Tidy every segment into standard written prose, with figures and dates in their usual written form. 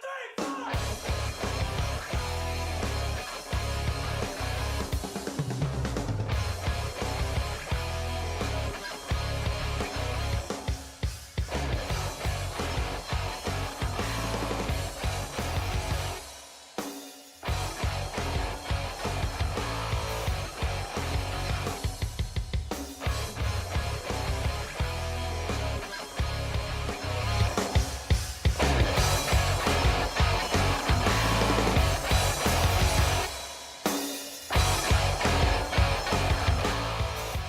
2, 3, 4!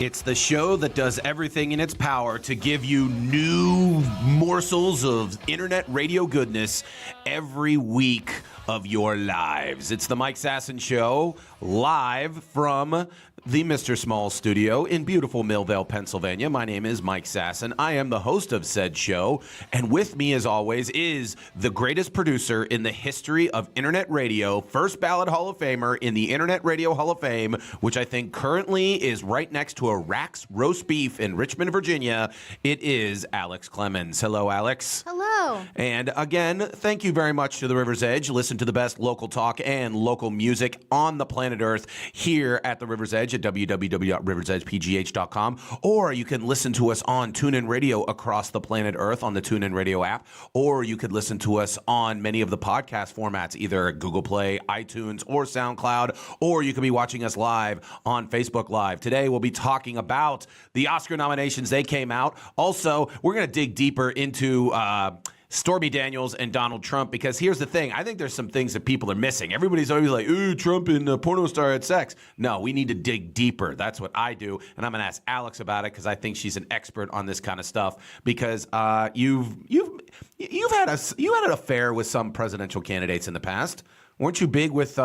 It's the show that does everything in its power to give you new morsels of internet radio goodness every week of your lives. It's the Mike Sasson Show, live from the Mr. Small studio in beautiful Millvale, Pennsylvania. My name is Mike Sasson. I am the host of said show, and with me, as always, is the greatest producer in the history of internet radio, first ballot Hall of Famer in the Internet Radio Hall of Fame, which I think currently is right next to a Rack's Roast Beef in Richmond, Virginia. It is Alex Clemens. Hello, Alex. Hello. And again, thank you very much to the River's Edge. Listen to the best local talk and local music on the planet Earth here at the River's Edge at www.riversedgepgh.com, or you can listen to us on TuneIn Radio across the planet Earth on the TuneIn Radio app, or you could listen to us on many of the podcast formats, either Google Play, iTunes, or SoundCloud, or you could be watching us live on Facebook Live. Today, we'll be talking about the Oscar nominations. They came out. Also, we're going to dig deeper into Stormy Daniels and Donald Trump, because here's the thing. I think there's some things that people are missing. Everybody's always like, ooh, Trump and a porno star had sex. No, we need to dig deeper. That's what I do. And I'm going to ask Alex about it because I think she's an expert on this kind of stuff, because you've had an affair with some presidential candidates in the past. Weren't you big with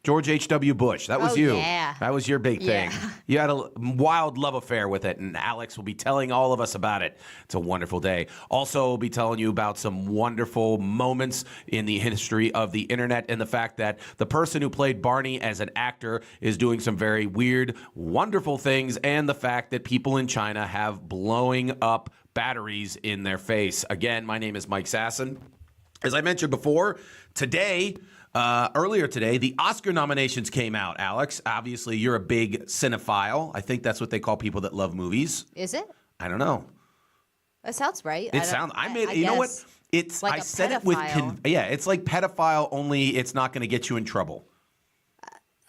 George H.W. Bush? That was you. Yeah. That was your big thing. Yeah. You had a wild love affair with it, and Alex will be telling all of us about it. It's a wonderful day. Also, we'll be telling you about some wonderful moments in the history of the internet, and the fact that the person who played Barney as an actor is doing some very weird, wonderful things, and the fact that people in China have blowing up batteries in their face. Again, my name is Mike Sasson. As I mentioned before, earlier today, the Oscar nominations came out, Alex. Obviously, you're a big cinephile. I think that's what they call people that love movies. Is it? I don't know. That sounds right. You know what? It's like I a said it with pedophile. it's like pedophile, only it's not going to get you in trouble.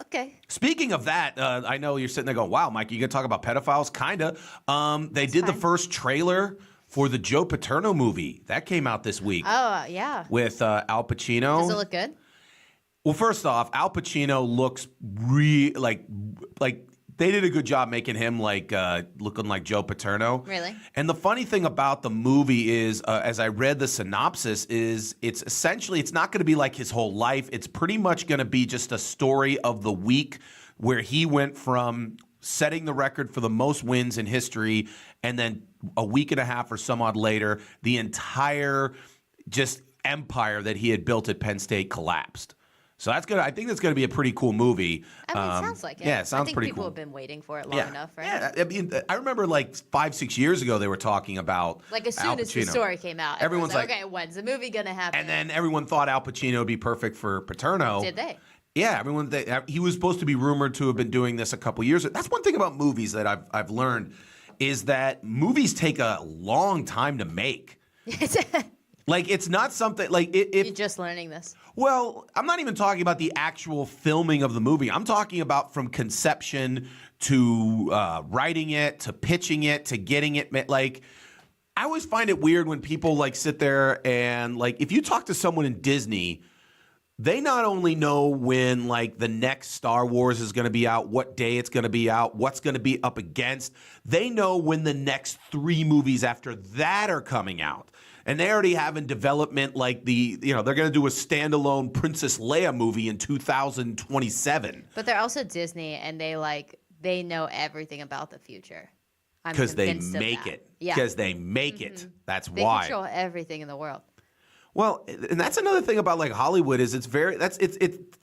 Okay. Speaking of that, I know you're sitting there going, wow, Mike, you going to talk about pedophiles? Kind of. They did the first trailer for the Joe Paterno movie. That came out this week. Oh, yeah. With Al Pacino. Does it look good? Well, first off, Al Pacino looks like they did a good job making him looking like Joe Paterno. Really? And the funny thing about the movie is, as I read the synopsis, is it's not going to be like his whole life. It's pretty much going to be just a story of the week where he went from setting the record for the most wins in history, and then a week and a half or some odd later, the entire just empire that he had built at Penn State collapsed. So I think that's going to be a pretty cool movie. I mean, it sounds like it. Yeah, it sounds pretty cool. I think people have been waiting for it long enough, right? Yeah, I mean, I remember like 5-6 years ago they were talking about like as soon Al as the Pacino. story came out, Everyone's like, okay, when's the movie going to happen? And then everyone thought Al Pacino would be perfect for Paterno. Did they? Yeah, he was supposed to be rumored to have been doing this a couple years ago. That's one thing about movies that I've learned, is that movies take a long time to make. Like, it's not something like if you're just learning this. Well, I'm not even talking about the actual filming of the movie. I'm talking about from conception to writing it to pitching it to getting it. Like, I always find it weird when people like sit there and like, if you talk to someone in Disney, they not only know when like the next Star Wars is going to be out, what day it's going to be out, what's going to be up against. They know when the next 3 movies after that are coming out. And they already have in development like they're going to do a standalone Princess Leia movie in 2027. But they're also Disney, and they know everything about the future. Because they make it. Yeah. Because they make it. That's they why. They control everything in the world. Well, and that's another thing about like Hollywood is it's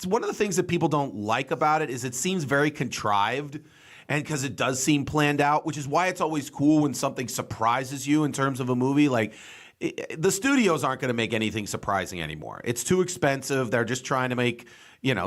one of the things that people don't like about it is it seems very contrived, and because it does seem planned out, which is why it's always cool when something surprises you in terms of a movie. Like the studios aren't going to make anything surprising anymore. It's too expensive. They're just trying to make,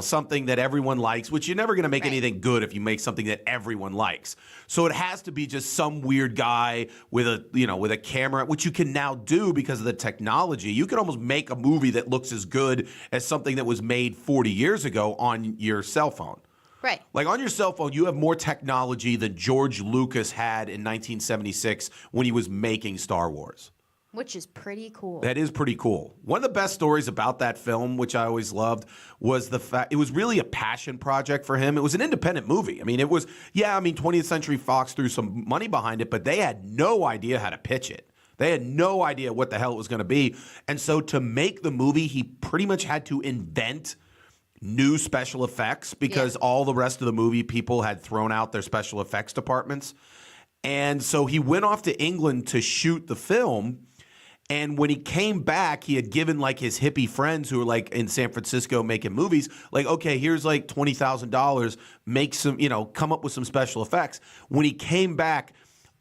something that everyone likes, which you're never going to make anything good if you make something that everyone likes. So it has to be just some weird guy with a camera, which you can now do because of the technology. You can almost make a movie that looks as good as something that was made 40 years ago on your cell phone. Right. Like on your cell phone, you have more technology than George Lucas had in 1976 when he was making Star Wars. Which is pretty cool. That is pretty cool. One of the best stories about that film, which I always loved, was the fact it was really a passion project for him. It was an independent movie. I mean, 20th Century Fox threw some money behind it, but they had no idea how to pitch it. They had no idea what the hell it was going to be. And so to make the movie, he pretty much had to invent new special effects because all the rest of the movie people had thrown out their special effects departments. And so he went off to England to shoot the film. And when he came back, he had given like his hippie friends who were like in San Francisco making movies, like, okay, here's like $20,000, make some, come up with some special effects. When he came back,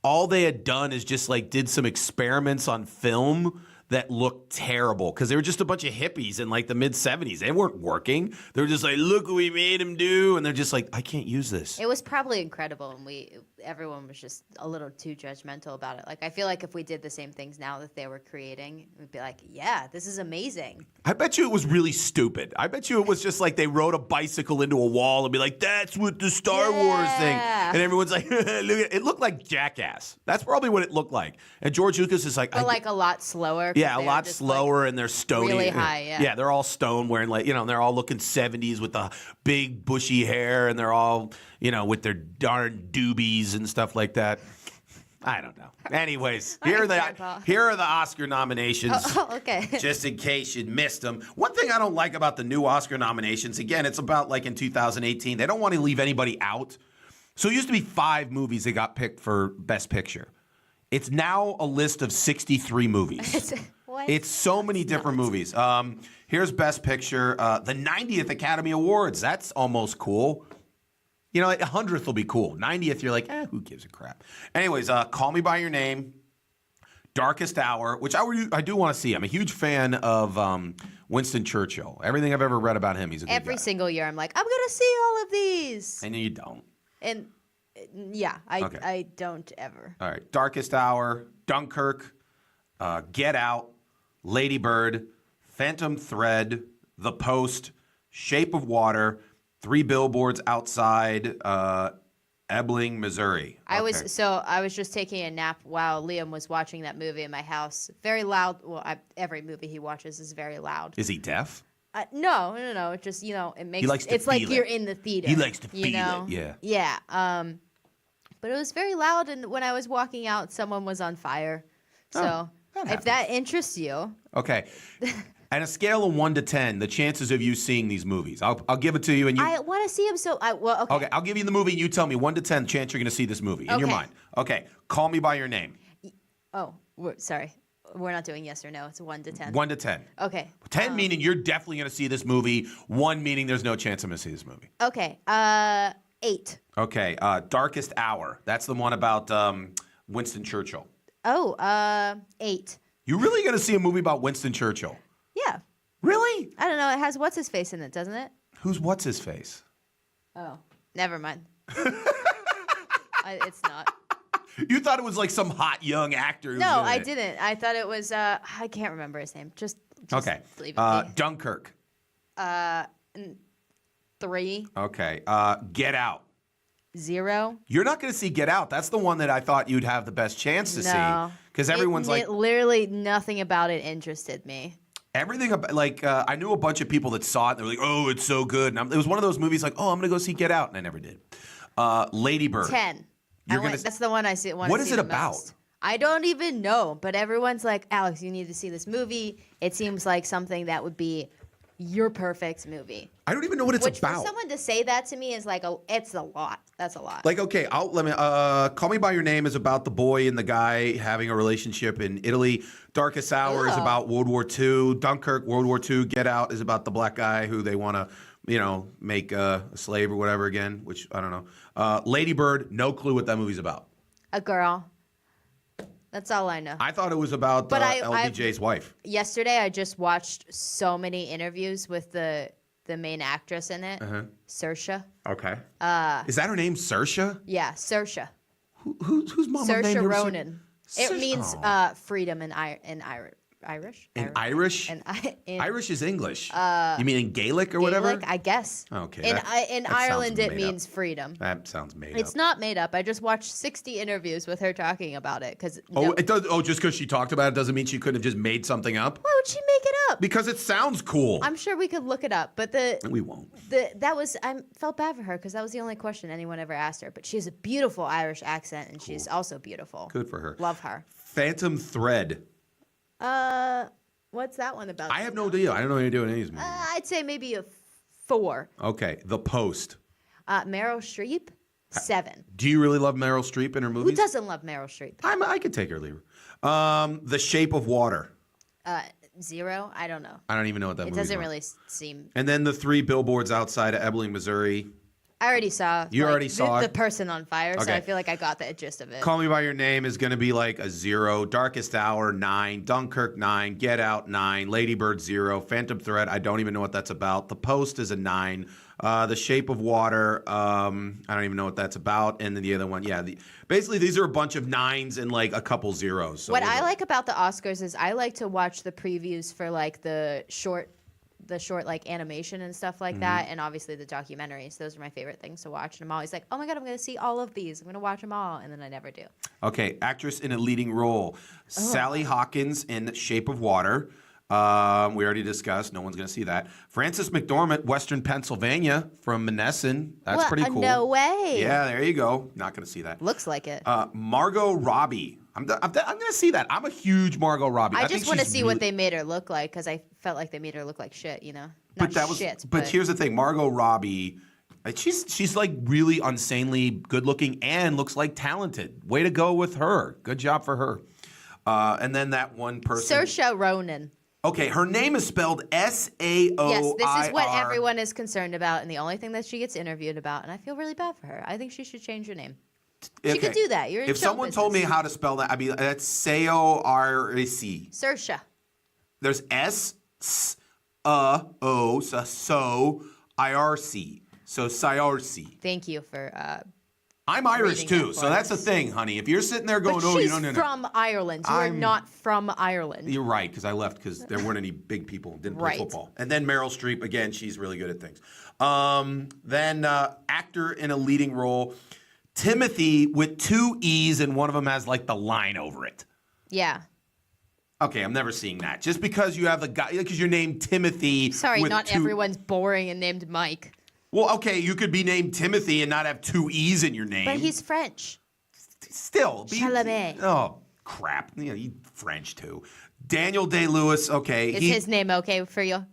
all they had done is just like did some experiments on film that looked terrible because they were just a bunch of hippies in like the mid-'70s. They weren't working. They were just like, look what we made him do. And they're just like, I can't use this. It was probably incredible, and everyone was just a little too judgmental about it. Like, I feel like if we did the same things now that they were creating, we'd be like, yeah, this is amazing. I bet you it was really stupid. I bet you it was just like they rode a bicycle into a wall and be like, that's what the Star Wars thing. And everyone's like, look at it. It looked like Jackass. That's probably what it looked like. And George Lucas is like, but like a lot slower. Yeah, a lot slower, and they're stony. Really high, yeah. Yeah, they're all stone, wearing like, and they're all looking 70s with the big bushy hair, and they're all, with their darn doobies and stuff like that. I don't know. Anyways, here are the Oscar nominations. Oh, okay. Just in case you missed them. One thing I don't like about the new Oscar nominations, again, it's about like in 2018, they don't want to leave anybody out. So it used to be 5 movies that got picked for Best Picture. It's now a list of 63 movies. What? It's so many different movies. Here's Best Picture. The 90th Academy Awards. That's almost cool. 100th will be cool. 90th, you're like, who gives a crap? Anyways, Call Me By Your Name, Darkest Hour, which I do want to see. I'm a huge fan of Winston Churchill. Everything I've ever read about him, he's a good guy. Every single year, I'm like, I'm going to see all of these. And you don't. And yeah, I don't ever. All right. Darkest Hour, Dunkirk, Get Out, Lady Bird, Phantom Thread, The Post, Shape of Water, 3 Billboards Outside, Ebbing, Missouri. I was just taking a nap while Liam was watching that movie in my house. Very loud. Well, every movie he watches is very loud. Is he deaf? No. It just it makes it's like you're in the theater. He likes to feel it. Yeah. Yeah. But it was very loud, and when I was walking out, someone was on fire. So if that interests you, okay. At a scale of 1 to 10, the chances of you seeing these movies, I'll give it to you, and you. I want to see them. Okay. Okay, I'll give you the movie, and you tell me 1 to 10 chance you're going to see this movie in your mind. Okay, Call Me by Your Name. Oh, sorry. We're not doing yes or no. It's 1 to 10. 1 to 10. Okay. 10 meaning you're definitely going to see this movie. 1 meaning there's no chance I'm going to see this movie. Okay. 8. Okay. Darkest Hour. That's the one about Winston Churchill. Oh, 8. You really going to see a movie about Winston Churchill? Yeah. Really? I don't know. It has what's his face in it, doesn't it? Who's what's his face? Oh, never mind. It's not. You thought it was like some hot young actor. No, I didn't. I thought it was. I can't remember his name. Just okay. Leave it be. Dunkirk. 3. Okay. Get Out. 0. You're not going to see Get Out. That's the one that I thought you'd have the best chance to see because everyone's like. Literally nothing about it interested me. Everything about I knew a bunch of people that saw it. And they were like, "Oh, it's so good." And it was one of those movies like, "Oh, I'm going to go see Get Out," and I never did. Lady Bird. 10. That's the one I see. What is it about? Most. I don't even know, but everyone's like, "Alex, you need to see this movie." It seems like something that would be your perfect movie. I don't even know what it's about. For someone to say that to me is like, it's a lot. That's a lot. Like, okay, Call Me by Your Name is about the boy and the guy having a relationship in Italy. Darkest Hour is about World War II. Dunkirk, World War II. Get Out is about the black guy who they want to, make a slave or whatever again, which I don't know. Lady Bird, no clue what that movie's about. A girl That's all I know. I thought it was about But LBJ's wife. Yesterday, I just watched so many interviews with the main actress in it, Saoirse. Okay. Is that her name, Saoirse? Yeah, Saoirse. Whose mom named Saoirse her Ronan. It means freedom in Irish. In Irish? In Irish is English. You mean in Gaelic or whatever? Gaelic, I guess. Okay. In that Ireland, sounds it made means up. freedom. That sounds made up. It's not made up. I just watched 60 interviews with her talking about it. It does. Oh, just because she talked about it doesn't mean she couldn't have just made something up? Why would she make it up? Because it sounds cool. I'm sure we could look it up, but We won't. I felt bad for her because that was the only question anyone ever asked her. But she has a beautiful Irish accent, and she's also beautiful. Good for her. Love her. Phantom Thread. What's that one about? I have no idea. I don't know what you're doing in these movies. I'd say maybe a 4. Okay. The Post. Meryl Streep, 7. Do you really love Meryl Streep in her movies? Who doesn't love Meryl Streep? I could take her or leave her. The Shape of Water. 0. I don't know. I don't even know what that movie is. It doesn't really seem. And then the 3 billboards outside of Ebbing, Missouri. I already saw. You already saw the it? person on fire, so Okay. I feel like I got the gist of it. Call Me By Your Name is going to be like a 0. Darkest Hour, 9. Dunkirk, 9. Get Out, 9. Lady Bird, 0. Phantom Thread, I don't even know what that's about. The Post is a 9. The Shape of Water, I don't even know what that's about. And then the other one, basically these are a bunch of 9s and like a couple 0s. So What I like about the Oscars is I like to watch the previews for like the short like animation and stuff like that, and obviously the documentaries. Those are my favorite things to watch. And I'm always like, oh my god, I'm going to see all of these. I'm going to watch them all, and then I never do. Okay, actress in a leading role. Sally Hawkins in Shape of Water. We already discussed. No one's going to see that. Frances McDormand, Western Pennsylvania from Monessen. That's pretty cool. No way. Yeah, there you go. Not going to see that. Looks like it. Margot Robbie. I'm going to see that. I'm a huge Margot Robbie. I think just want to she's see what they made her look like because I felt like they made her look like shit. Not shit. But here's the thing, Margot Robbie. She's like really insanely good looking and looks like talented. Way to go with her. Good job for her. And then that one person. Saoirse Ronan. Okay, her name is spelled S-A-O-I-R. Yes, this is what everyone is concerned about, and the only thing that she gets interviewed about, and I feel really bad for her. I think she should change her name. She could do that. You're in if show someone told me business. how to spell that, I'd be that's C-O-R-C. Saoirse. There's S-O, so I-R-C. So Saoirse. Thank you for. I'm Irish reading too, that so for that's us. the thing, honey. If you're sitting there going, But "Oh, you she's don't know," from Ireland. You are not from Ireland. you're right because I left because there weren't any big people didn't play Right. football. And then Meryl Streep again, she's really good at things. Then actor in a leading role, Timothy with 2 E's and one of them has like the line over it. Yeah. Okay, I'm never seeing that. Just because you have the guy, because you're named Timothy. Sorry, with not 2 everyone's boring and named Mike. Well, okay, you could be named Timothy and not have 2 E's in your name. But he's French. Still. Chalamet. Oh, crap. You French too. Daniel Day-Lewis, okay. Is his name okay for you?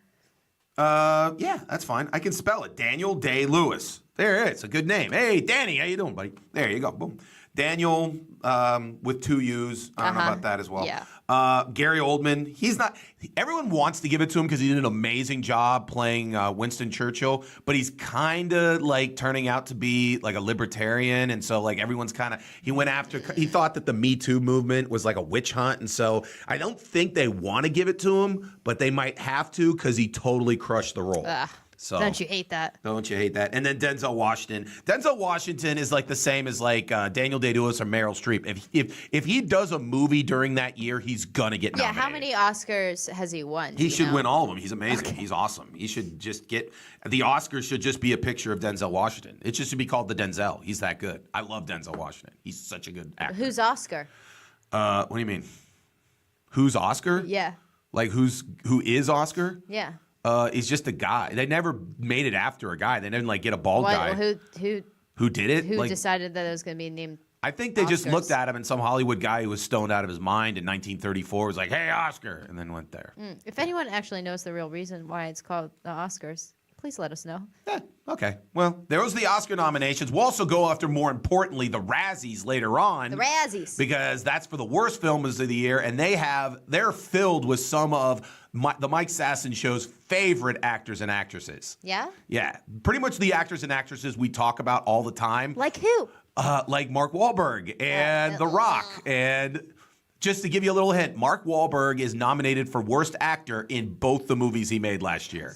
Yeah, that's fine. I can spell it. Daniel Day-Lewis. There it is. A good name. Hey, Danny, how you doing, buddy? There you go. Boom. Daniel with 2 U's. I don't know about that as well. Yeah. Gary Oldman. He's not. Everyone wants to give it to him because he did an amazing job playing Winston Churchill, but he's kind of like turning out to be like a libertarian, and so like everyone's kind of. He went after. He thought that the Me Too movement was like a witch hunt, and so I don't think they want to give it to him, but they might have to because he totally crushed the role. So Don't you hate that? Don't you hate that? And then Denzel Washington. Denzel Washington is like the same as like Daniel Day-Lewis or Meryl Streep. If he does a movie during that year, he's gonna get nominated. Yeah, how many Oscars has he won? He should win all of them. He's amazing. Okay. He's awesome. He should just get the Oscars. Should just be a picture of Denzel Washington. It just should be called the Denzel. He's that good. I love Denzel Washington. He's such a good actor. Who's Oscar? What do you mean? Who's Oscar? Yeah. Like who is Oscar? Yeah. He's just a guy. They never made it after a guy. They didn't like get a bald guy. Who did it? Who Like, decided that it was going to be named? I think they just Oscars? looked at him, and some Hollywood guy who was stoned out of his mind in 1934 was like, "Hey, Oscar," and then went there. If anyone actually knows the real reason why it's called the Oscars, please let us know. Yeah, okay. Well, there was the Oscar nominations. We'll also go after, more importantly, the Razzies later on. The Razzies. Because that's for the worst films of the year, and they're filled with some of the Mike Sasson Show's favorite actors and actresses. Yeah? Yeah, pretty much the actors and actresses we talk about all the time. Like who? Like Mark Wahlberg and The Rock and Just to give you a little hint, Mark Wahlberg is nominated for Worst Actor in both the movies he made last year.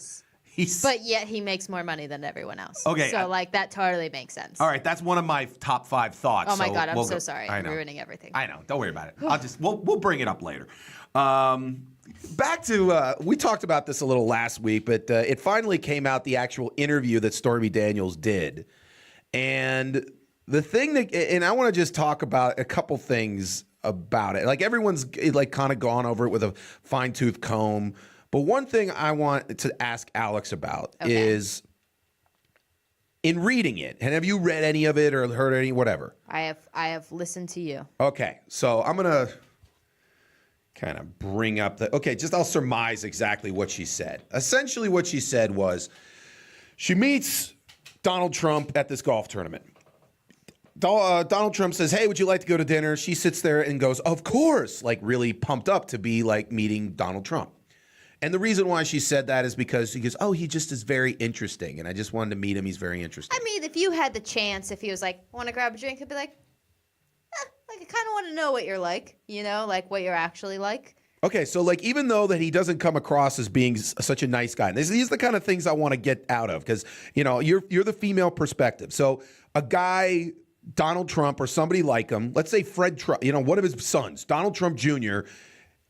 But yet he makes more money than everyone else. Okay. So, that totally makes sense. All right, that's one of my top 5 thoughts. Oh, my God, I'm we'll so go. sorry. I I'm know. ruining everything. I know. Don't worry about it. We'll bring it up later. Back to, we talked about this a little last week, but it finally came out, the actual interview that Stormy Daniels did. And the thing that, and I want to just talk about a couple things about it. Like, everyone's kind of gone over it with a fine-tooth comb. But one thing I want to ask Alex about is, in reading it, and have you read any of it or heard any, whatever? I have listened to you. Okay, so I'm going to kind of bring up I'll surmise exactly what she said. Essentially what she said was, she meets Donald Trump at this golf tournament. Donald Trump says, hey, would you like to go to dinner? She sits there and goes, of course, really pumped up to be meeting Donald Trump. And the reason why she said that is because she goes, oh, he just is very interesting. And I just wanted to meet him. He's very interesting. I mean, if you had the chance, if he was like, want to grab a drink, I'd be like, I kind of want to know what you're like, what you're actually like. Okay, so even though that he doesn't come across as being such a nice guy, and these are the kind of things I want to get out of, because, you're the female perspective. So a guy, Donald Trump, or somebody like him, let's say Fred Trump, one of his sons, Donald Trump Jr.,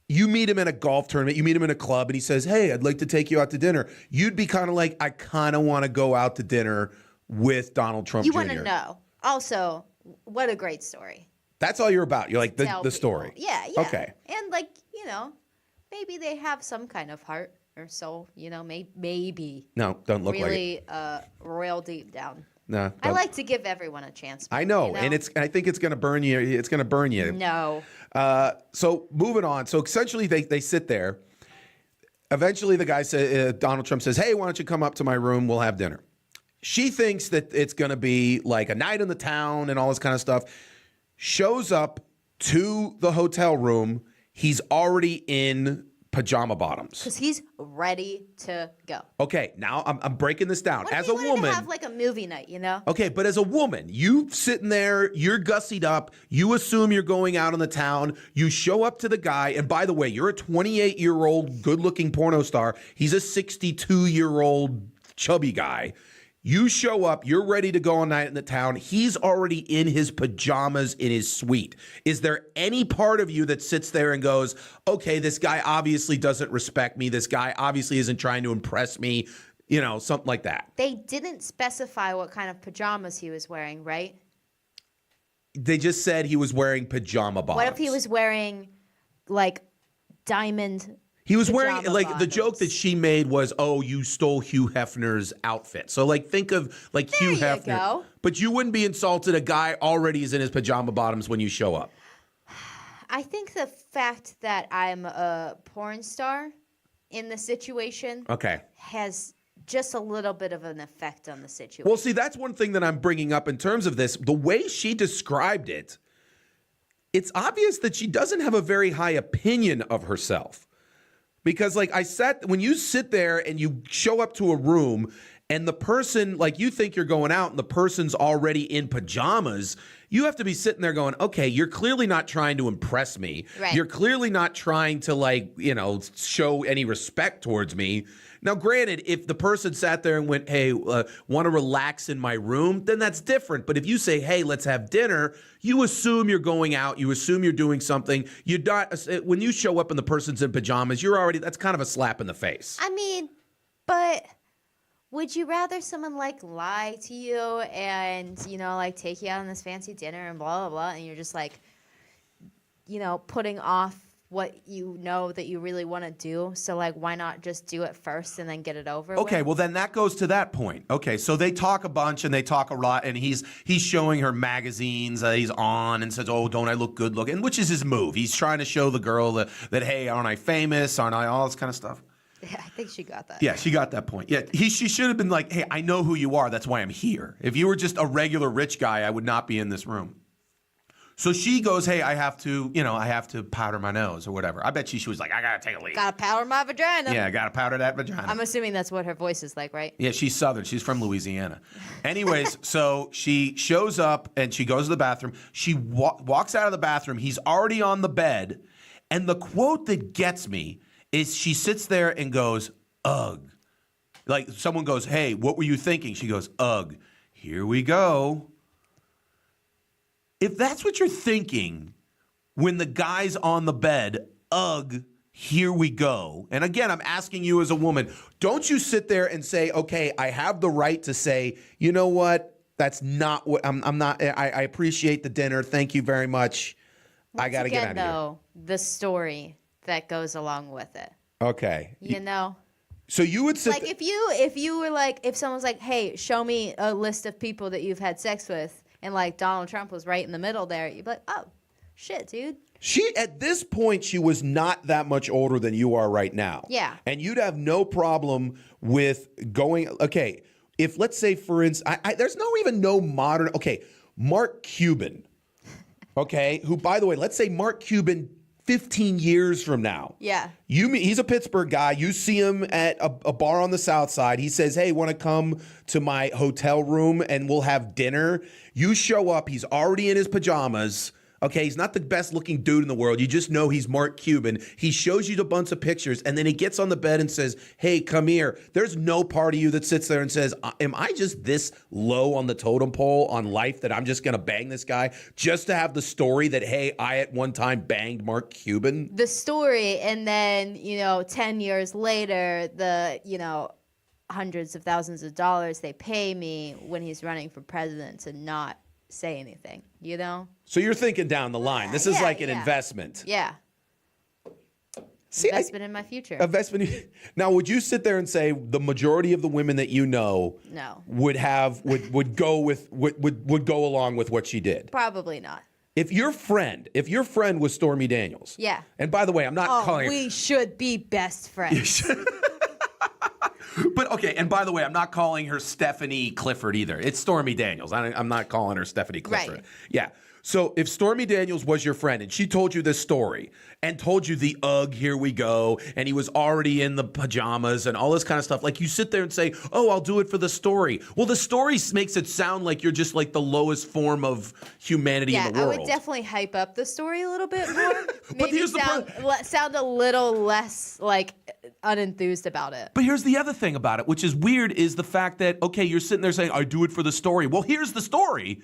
you meet him in a golf tournament, you meet him in a club, and he says, hey, I'd like to take you out to dinner. You'd be kind of like, I kind of want to go out to dinner with Donald Trump Jr. You want to know. Also, what a great story. That's all you're about. You're like the story. Yeah. Okay. And maybe they have some kind of heart or soul, maybe. No, don't look really, royal deep down. No. I like to give everyone a chance. I know. And I think it's going to burn you. It's going to burn you. No. So moving on. So essentially they sit there. Eventually the guy says, Donald Trump says, hey, why don't you come up to my room? We'll have dinner. She thinks that it's going to be like a night in the town and all this kind of stuff. Shows up to the hotel room. He's already in pajama bottoms. Because he's ready to go. Okay, now I'm breaking this down. What as if a he woman, to have a movie night, Okay, but as a woman, you sitting there, you're gussied up, you assume you're going out in the town, you show up to the guy, and by the way, you're a 28-year-old good-looking porno star. He's a 62-year-old chubby guy. You show up, you're ready to go all night in the town. He's already in his pajamas in his suite. Is there any part of you that sits there and goes, okay, this guy obviously doesn't respect me. This guy obviously isn't trying to impress me, something like that. They didn't specify what kind of pajamas he was wearing, right? They just said he was wearing pajama bottoms. What if he was wearing, diamond He was wearing, pajama the bottoms? joke that she made was, oh, you stole Hugh Hefner's outfit. So, think of, Hugh Hefner. Go. But you wouldn't be insulted. A guy already is in his pajama bottoms when you show up. I think the fact that I'm a porn star in the situation has just a little bit of an effect on the situation. Well, see, that's one thing that I'm bringing up in terms of this. The way she described it, it's obvious that she doesn't have a very high opinion of herself. Because when you sit there and you show up to a room and the person, you think you're going out and the person's already in pajamas, you have to be sitting there going, okay, you're clearly not trying to impress me. Right. You're clearly not trying to show any respect towards me. Now, granted, if the person sat there and went, hey, want to relax in my room, then that's different. But if you say, hey, let's have dinner, you assume you're going out. You assume you're doing something. You're not, when you show up and the person's in pajamas, that's kind of a slap in the face. I mean, but would you rather someone lie to you and, take you out on this fancy dinner and blah, blah, blah, and you're just putting off what that you really want to do. So why not just do it first and then get it over with? Okay, well then that goes to that point. Okay, so they talk a bunch and they talk a lot, and he's showing her magazines that he's on and says, oh, don't I look good looking? Which is his move. He's trying to show the girl that hey, aren't I famous? Aren't I all this kind of stuff? Yeah, I think she got that. Yeah, she got that point. Yeah, she should have been like, hey, I know who you are. That's why I'm here. If you were just a regular rich guy, I would not be in this room. So she goes, hey, I have to powder my nose or whatever. I bet she was like, I got to take a leak. Gotta powder my vagina. Yeah, got to powder that vagina. I'm assuming that's what her voice is like, right? Yeah, she's Southern. She's from Louisiana. Anyways, so she shows up and she goes to the bathroom. She walks out of the bathroom. He's already on the bed. And the quote that gets me is she sits there and goes, ugh. Like someone goes, hey, what were you thinking? She goes, ugh, here we go. If that's what you're thinking when the guy's on the bed, ugh, here we go. And again, I'm asking you as a woman, don't you sit there and say, okay, I have the right to say, you know what? That's not what I'm not. I appreciate the dinner. Thank you very much. I got to get out of here. Though, the story that goes along with it. Okay. You know? So you would sit like if you were like, if someone's like, hey, show me a list of people that you've had sex with, and like Donald Trump was right in the middle there, you'd be like, oh, shit, dude. She, at this point, she was not that much older than you are right now. Yeah. And you'd have no problem with going, okay, if let's say, for instance, there's no modern, okay, Mark Cuban, okay, who, by the way, let's say Mark Cuban 15 years from now. Yeah. He's a Pittsburgh guy. You see him at a bar on the South Side. He says, hey, want to come to my hotel room and we'll have dinner? You show up. He's already in his pajamas. Okay, he's not the best looking dude in the world. You just know he's Mark Cuban. He shows you a bunch of pictures and then he gets on the bed and says, hey, come here. There's no part of you that sits there and says, am I just this low on the totem pole on life that I'm just going to bang this guy just to have the story that, hey, I at one time banged Mark Cuban? The story, and then, 10 years later, the, hundreds of thousands of dollars they pay me when he's running for president to not say anything, So you're thinking down the line. This is like an investment. Yeah. See, investment in my future. Investment. Now, would you sit there and say the majority of the women that you know no would go along with what she did? Probably not. If your friend was Stormy Daniels. Yeah. And by the way, I'm not calling her. We should be best friends. But okay, and by the way, I'm not calling her Stephanie Clifford either. It's Stormy Daniels. I'm not calling her Stephanie Clifford. Right. Yeah. So if Stormy Daniels was your friend and she told you this story and told you the ugh, here we go, and he was already in the pajamas and all this kind of stuff, like you sit there and say, oh, I'll do it for the story. Well, the story makes it sound like you're just like the lowest form of humanity in the world. I would definitely hype up the story a little bit more. But Maybe sound a little less like unenthused about it. But here's the other thing about it, which is weird, is the fact that, okay, you're sitting there saying, I do it for the story. Well, here's the story.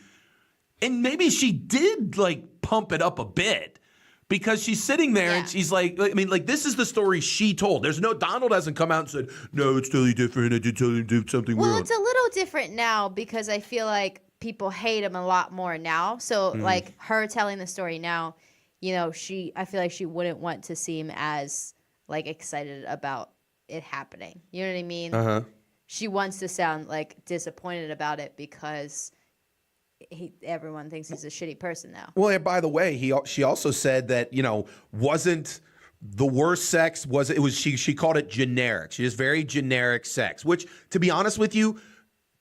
And maybe she did like pump it up a bit because she's sitting there and she's like, this is the story she told. Donald hasn't come out and said, no, it's totally different. I did totally do something weird. Well, it's a little different now because I feel like people hate him a lot more now. So like her telling the story now, I feel like she wouldn't want to seem as like excited about it happening. You know what I mean? Uh-huh. She wants to sound like disappointed about it because everyone thinks he's a shitty person now. Well, and by the way, she also said that, wasn't the worst sex she called it generic. She just very generic sex, which to be honest with you,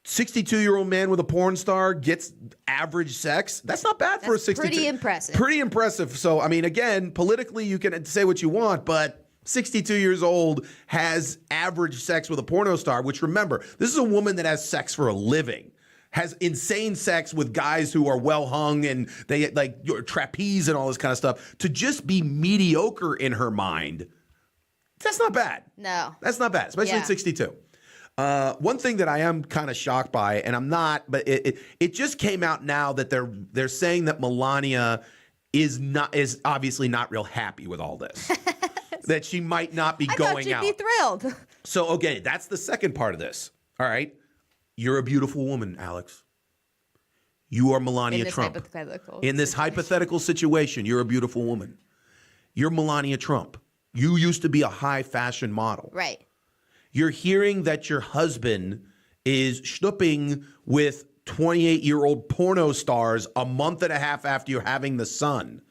62-year-old man with a porn star gets average sex. That's not bad for a 62. Pretty impressive. Pretty impressive. So, again, politically you can say what you want, but 62 years old has average sex with a porno star, which remember, this is a woman that has sex for a living. Has insane sex with guys who are well hung and they like trapeze and all this kind of stuff. To just be mediocre in her mind, that's not bad. No. That's not bad, especially at 62. One thing that I am kind of shocked by, and I'm not, but it just came out now that they're saying that Melania is obviously not real happy with all this. That she might not be going out. I thought you'd be thrilled. So, okay, that's the second part of this. All right. You're a beautiful woman, Alex. You are Melania Trump. In this hypothetical situation, you're a beautiful woman. You're Melania Trump. You used to be a high fashion model. Right. You're hearing that your husband is schnooping with 28-year-old porno stars a month and a half after you're having the son.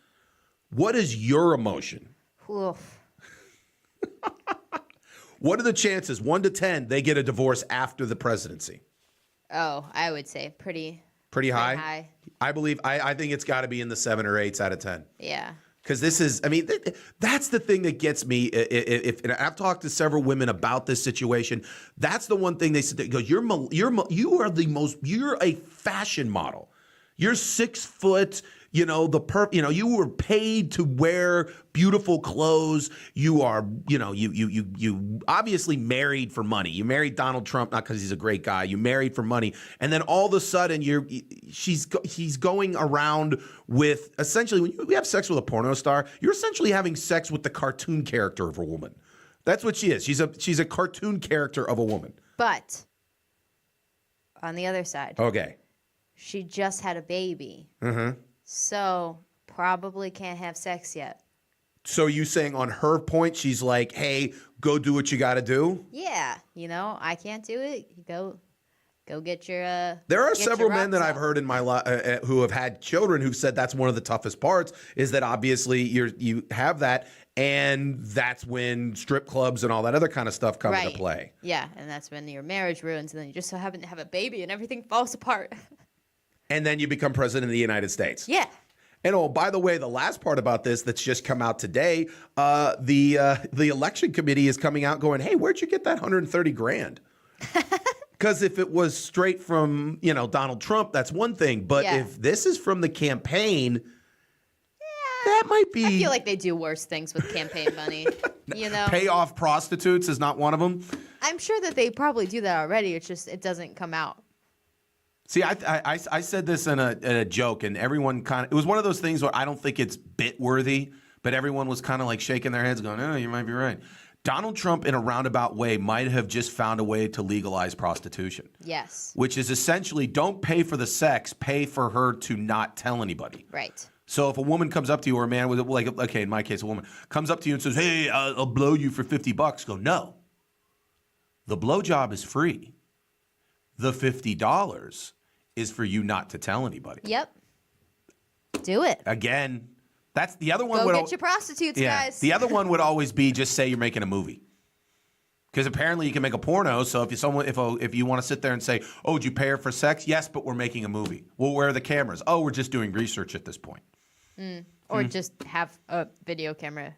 What is your emotion? Oof. What are the chances, 1 to 10, they get a divorce after the presidency? Oh, I would say pretty high. I think it's got to be in the 7 or 8s out of 10. Yeah. Because this is, that's the thing that gets me. And I've talked to several women about this situation. That's the one thing they said. They go, you're a fashion model. You're 6 foot. you were paid to wear beautiful clothes. You are, you obviously married for money. You married Donald Trump not because he's a great guy. You married for money, and then all of a sudden he's going around with essentially when you have sex with a porno star, you're essentially having sex with the cartoon character of a woman. That's what she is. She's a cartoon character of a woman. But on the other side, okay, she just had a baby. Mm-hmm. So probably can't have sex yet. So you saying on her point, she's like, hey, go do what you got to do? Yeah. I can't do it. Go get your There are get several your men that rocks I've out. heard in my life who have had children who've said that's one of the toughest parts is that obviously you have that, and that's when strip clubs and all that other kind of stuff come into play. Yeah, and that's when your marriage ruins, and then you just so happen to have a baby and everything falls apart. And then you become president of the United States. Yeah. And oh, by the way, the last part about this that's just come out today, the election committee is coming out going, hey, where'd you get that $130,000? Because if it was straight from, Donald Trump, that's one thing. But if this is from the campaign, that might be. I feel like they do worse things with campaign money. Pay off prostitutes is not one of them. I'm sure that they probably do that already. It's just it doesn't come out. See, I said this in a joke, and everyone it was one of those things where I don't think it's bit worthy, but everyone was kind of like shaking their heads going, oh, you might be right. Donald Trump, in a roundabout way, might have just found a way to legalize prostitution. Yes. Which is essentially don't pay for the sex, pay for her to not tell anybody. Right. So if a woman comes up to you, or a man with okay, in my case, a woman comes up to you and says, hey, I'll blow you for $50, go, no. The blowjob is free. The $50 is for you not to tell anybody. Yep. Do it. Again, that's the other one. Go get your prostitutes, guys. The other one would always be just say you're making a movie. Because apparently you can make a porno. So if you want to sit there and say, oh, did you pay her for sex? Yes, but we're making a movie. Well, where are the cameras? Oh, we're just doing research at this point. Or just have a video camera,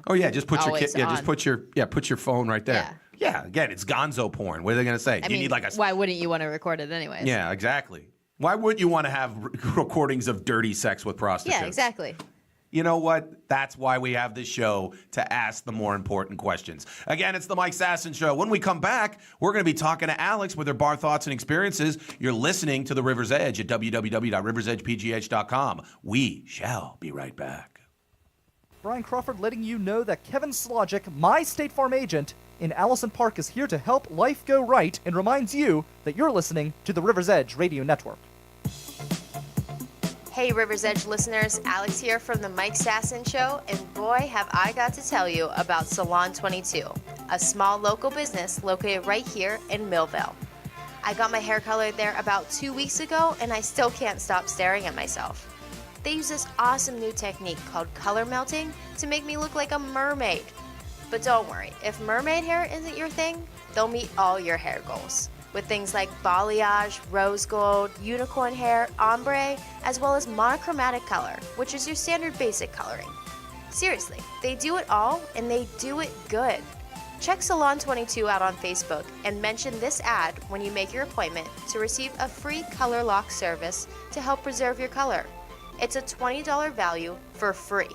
Oh yeah, just put always put your phone right there. Yeah, again, it's gonzo porn. What are they going to say? I mean, why wouldn't you want to record it anyways? Yeah, exactly. Why wouldn't you want to have recordings of dirty sex with prostitutes? Yeah, exactly. You know what? That's why we have this show, to ask the more important questions. Again, it's the Mike Sasson Show. When we come back, we're going to be talking to Alex with her bar thoughts and experiences. You're listening to The River's Edge at www.riversedgepgh.com. We shall be right back. Brian Crawford letting you know that Kevin Slogic, my State Farm agent in Allison Park, is here to help life go right and reminds you that you're listening to the River's Edge Radio Network. Hey, River's Edge listeners, Alex here from the Mike Sasson Show, and boy, have I got to tell you about Salon 22, a small local business located right here in Millville. I got my hair colored there about 2 weeks ago, and I still can't stop staring at myself. They use this awesome new technique called color melting to make me look like a mermaid. But don't worry, if mermaid hair isn't your thing, they'll meet all your hair goals, with things like balayage, rose gold, unicorn hair, ombre, as well as monochromatic color, which is your standard basic coloring. Seriously, they do it all, and they do it good. Check Salon 22 out on Facebook and mention this ad when you make your appointment to receive a free color lock service to help preserve your color. It's a $20 value for free.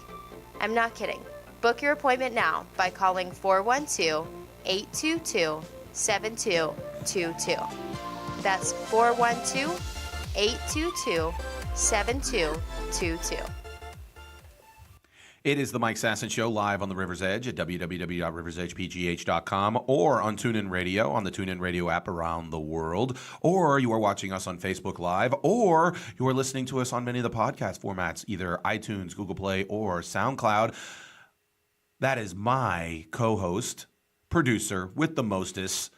I'm not kidding. Book your appointment now by calling 412-822-7222. That's 412-822-7222. It is the Mike Sasson Show live on the River's Edge at www.riversedgepgh.com or on TuneIn Radio, on the TuneIn Radio app around the world, or you are watching us on Facebook Live, or you are listening to us on many of the podcast formats, either iTunes, Google Play, or SoundCloud. That is my co-host, producer with the mostest,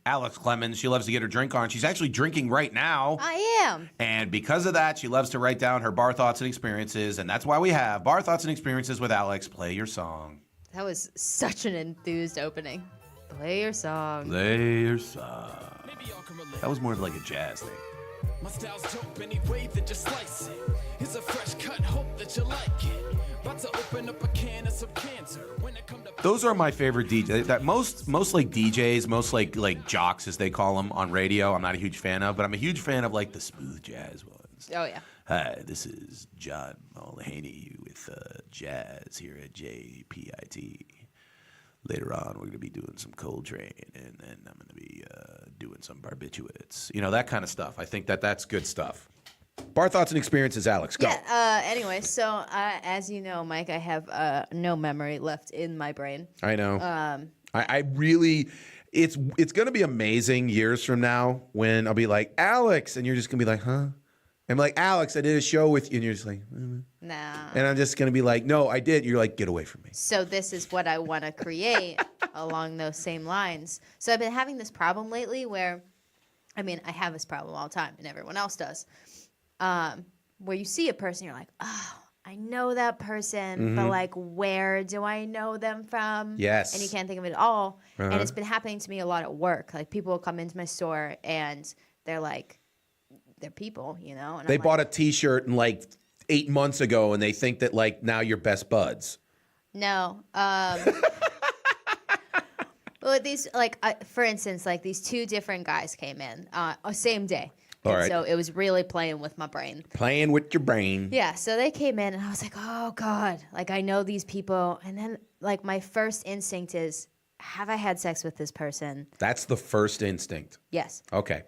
Alex Clemens. She loves to get her drink on. She's actually drinking right now. I am. And because of that, she loves to write down her bar thoughts and experiences. And that's why we have Bar Thoughts and Experiences with Alex. Play your song. That was such an enthused opening. Play your song. Play your song. That was more of like a jazz thing. My style's dope anyway that you slice it. It's a fresh cut, hope that you like it. About to open up a can of some cancer. When it come to Those are my favorite DJs. That most like DJs, most like jocks as they call them on radio. I'm not a huge fan of, but I'm a huge fan of like the smooth jazz ones. Oh, yeah. Hi, this is John Mulhaney with Jazz here at JPIT. Later on, we're going to be doing some Coltrane, and then I'm going to be doing some barbiturates. That kind of stuff. I think that's good stuff. Bar thoughts and experiences, Alex. Go. Yeah. Anyway, so as you know, Mike, I have no memory left in my brain. I know. I really, it's going to be amazing years from now when I'll be like, Alex, and you're just going to be like, huh? I'm like, Alex, I did a show with you, and you're just like, Nah. And I'm just going to be like, no, I did. You're like, get away from me. So this is what I want to create along those same lines. So I've been having this problem lately where, I have this problem all the time, and everyone else does, where you see a person, you're like, oh, I know that person, but like, where do I know them from? Yes. And you can't think of it at all. And it's been happening to me a lot at work. Like, people will come into my store, and they're like, they're people, And They I'm bought like, a T-shirt in like 8 months ago, and they think that like now you're best buds. No. Well, these for instance, like these two different guys came in, same day. All And right. So it was really playing with my brain. Playing with your brain. Yeah. So they came in, and I was like, oh God, like I know these people, and then like my first instinct is, have I had sex with this person? That's the first instinct. Yes. Okay.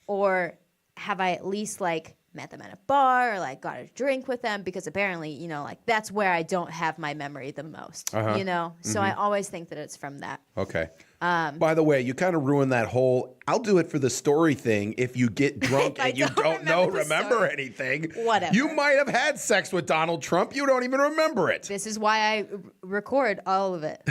Or have I at least like met them at a bar or like got a drink with them? Because apparently, like that's where I don't have my memory the most, So I always think that it's from that. Okay. By the way, you kind of ruined that whole I'll do it for the story thing if you get drunk I and you don't don't remember the remember story. anything. Whatever. You might have had sex with Donald Trump. You don't even remember it. This is why I record all of it.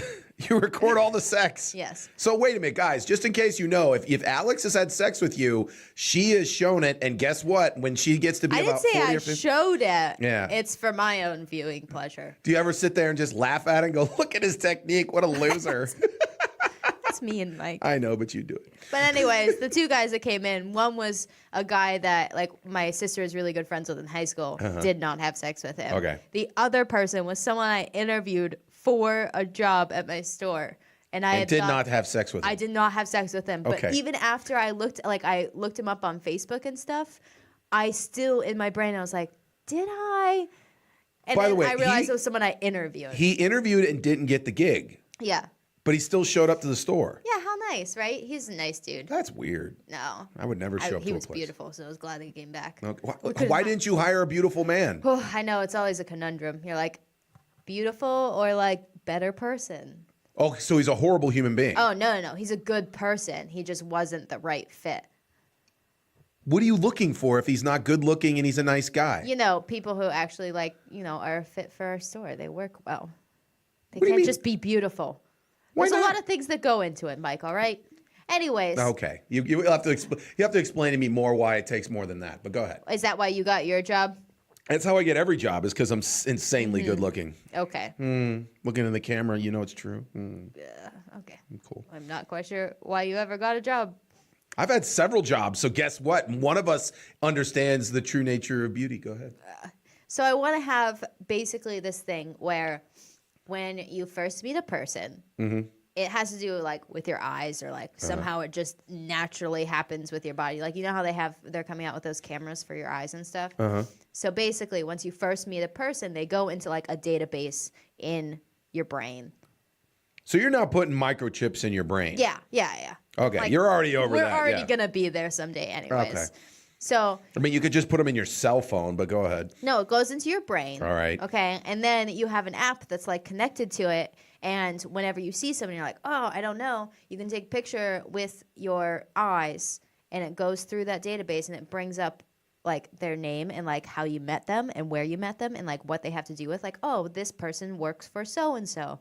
You record all the sex. Yes. So wait a minute, guys, just in case you know, if Alex has had sex with you, she has shown it, and guess what? When she gets to be I about didn't say 40 I or 50, showed it. Yeah. It's for my own viewing pleasure. do you ever sit there and just laugh at it and go, look at his technique, what a loser? That's me and Mike. I know, but you do it. But anyways, the two guys that came in, one was a guy that like my sister is really good friends with in high school, did not have sex with him. Okay. The other person was someone I interviewed for a job at my store. And I Did not have sex with him. I did not have sex with him. But Okay. even after I looked him up on Facebook and stuff, I still in my brain I was like, did I? And By the then way, I realized he- it was someone I interviewed. He interviewed and didn't get the gig, Yeah. but he still showed up to the store. Yeah, how nice, right? He's a nice dude. That's weird. No. I would never show up He to a was place. beautiful, so I was glad he came back. Okay. We couldn't Why have- didn't you hire a beautiful man? Oh, I know, it's always a conundrum. You're like, beautiful or like better person? Oh, so he's a horrible human being. Oh, no. He's a good person. He just wasn't the right fit. What are you looking for if he's not good looking and he's a nice guy? People who actually are a fit for our store. They work well. They What do you can't mean? just be beautiful. Why There's a not? lot of things that go into it, Mike, all right? Anyways, Okay, you have to explain to me more why it takes more than that. But go ahead. is that why you got your job? That's how I get every job, is because I'm insanely good looking. Okay. Looking in the camera, you know it's true. Okay. Cool. I'm not quite sure why you ever got a job. I've had several jobs, so guess what? One of us understands the true nature of beauty. Go ahead. So I want to have basically this thing where when you first meet a person, it has to do like with your eyes or like somehow it just naturally happens with your body. Like, you know how they're coming out with those cameras for your eyes and stuff? So basically, once you first meet a person, they go into like a database in your brain. So you're now putting microchips in your brain. Yeah. Okay, Like, you're already over we're that. already yeah. going to be there someday anyways. Okay. So I mean, you could just put them in your cell phone, but go ahead. no, it goes into your brain. All right. Okay. And then you have an app that's like connected to it. And whenever you see someone, you're like, oh, I don't know. You can take a picture with your eyes and it goes through that database and it brings up like their name and like how you met them and where you met them and like what they have to do with like, oh, this person works for so-and-so.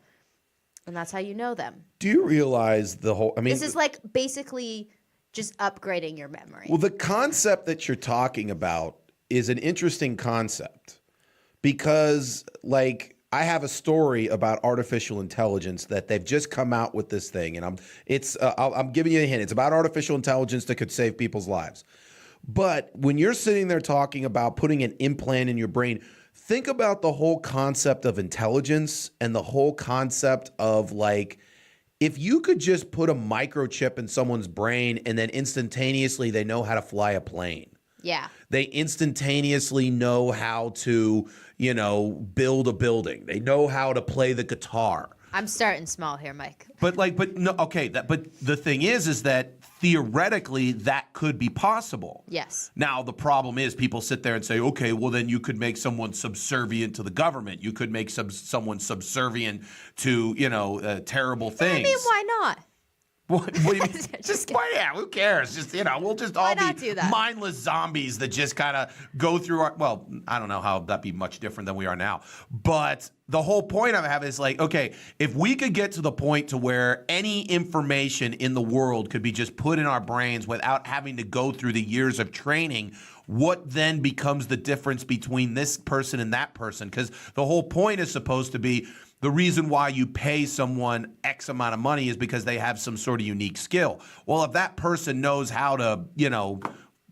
And that's how you know them. Do you realize the whole? I mean, This is like basically just upgrading your memory. well, the concept that you're talking about is an interesting concept because, like, I have a story about artificial intelligence that they've just come out with this thing, and I'm giving you a hint. It's about artificial intelligence that could save people's lives. But when you're sitting there talking about putting an implant in your brain, think about the whole concept of intelligence and the whole concept of like, if you could just put a microchip in someone's brain and then instantaneously they know how to fly a plane. Yeah. They instantaneously know how to, build a building. They know how to play the guitar. I'm starting small here, Mike. But the thing is that theoretically that could be possible. Yes. Now the problem is people sit there and say, okay, well then you could make someone subservient to the government. You could make someone subservient to terrible things. I mean, why not? What do you mean? Just why? Yeah, who cares? Just we'll just all be mindless zombies that just kind of go through our. Well, I don't know how that'd be much different than we are now. But the whole point I have is okay, if we could get to the point to where any information in the world could be just put in our brains without having to go through the years of training, what then becomes the difference between this person and that person? Because the whole point is supposed to be. The reason why you pay someone X amount of money is because they have some sort of unique skill. Well, if that person knows how to,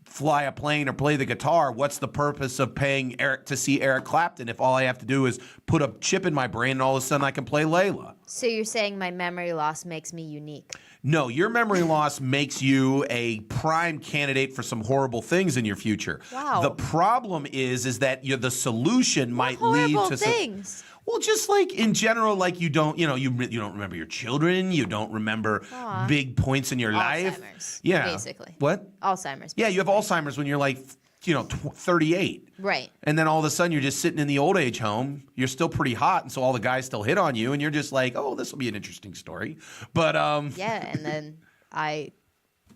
fly a plane or play the guitar, what's the purpose of paying Eric to see Eric Clapton if all I have to do is put a chip in my brain and all of a sudden I can play Layla? So you're saying my memory loss makes me unique? No, your memory loss makes you a prime candidate for some horrible things in your future. Wow. The problem is that the solution might lead to things. Well, just like in general, like you don't remember your children, you don't remember big points in your life. Alzheimer's, yeah, basically. What? Alzheimer's. Yeah, you have Alzheimer's when you're like, 38. Right. And then all of a sudden you're just sitting in the old age home. You're still pretty hot, and so all the guys still hit on you, and you're just like, oh, this will be an interesting story. But yeah, and then I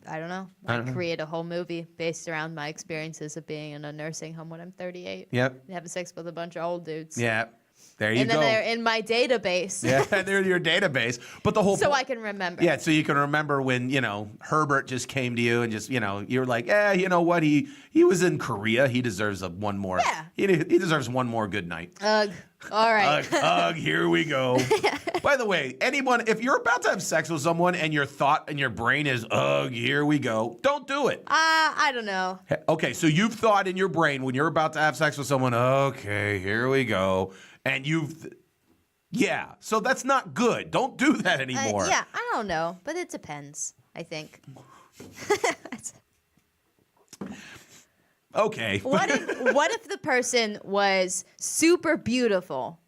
don't know. Create a whole movie based around my experiences of being in a nursing home when I'm 38. Yep. Having sex with a bunch of old dudes. Yeah. There you go. And then they're in my database. Yeah, they're in your database. But the whole so I can remember. Yeah, so you can remember when, Herbert just came to you and just, you're like, you know what? He was in Korea. He deserves one more. Yeah. He deserves one more good night. Ugh. All right. Ugh, here we go. By the way, if you're about to have sex with someone and your thought and your brain is, ugh, here we go, don't do it. I don't know. Okay, so you've thought in your brain when you're about to have sex with someone, okay, here we go. And so that's not good. Don't do that anymore. Yeah, I don't know, but it depends, I think. Okay. What if the person was super beautiful,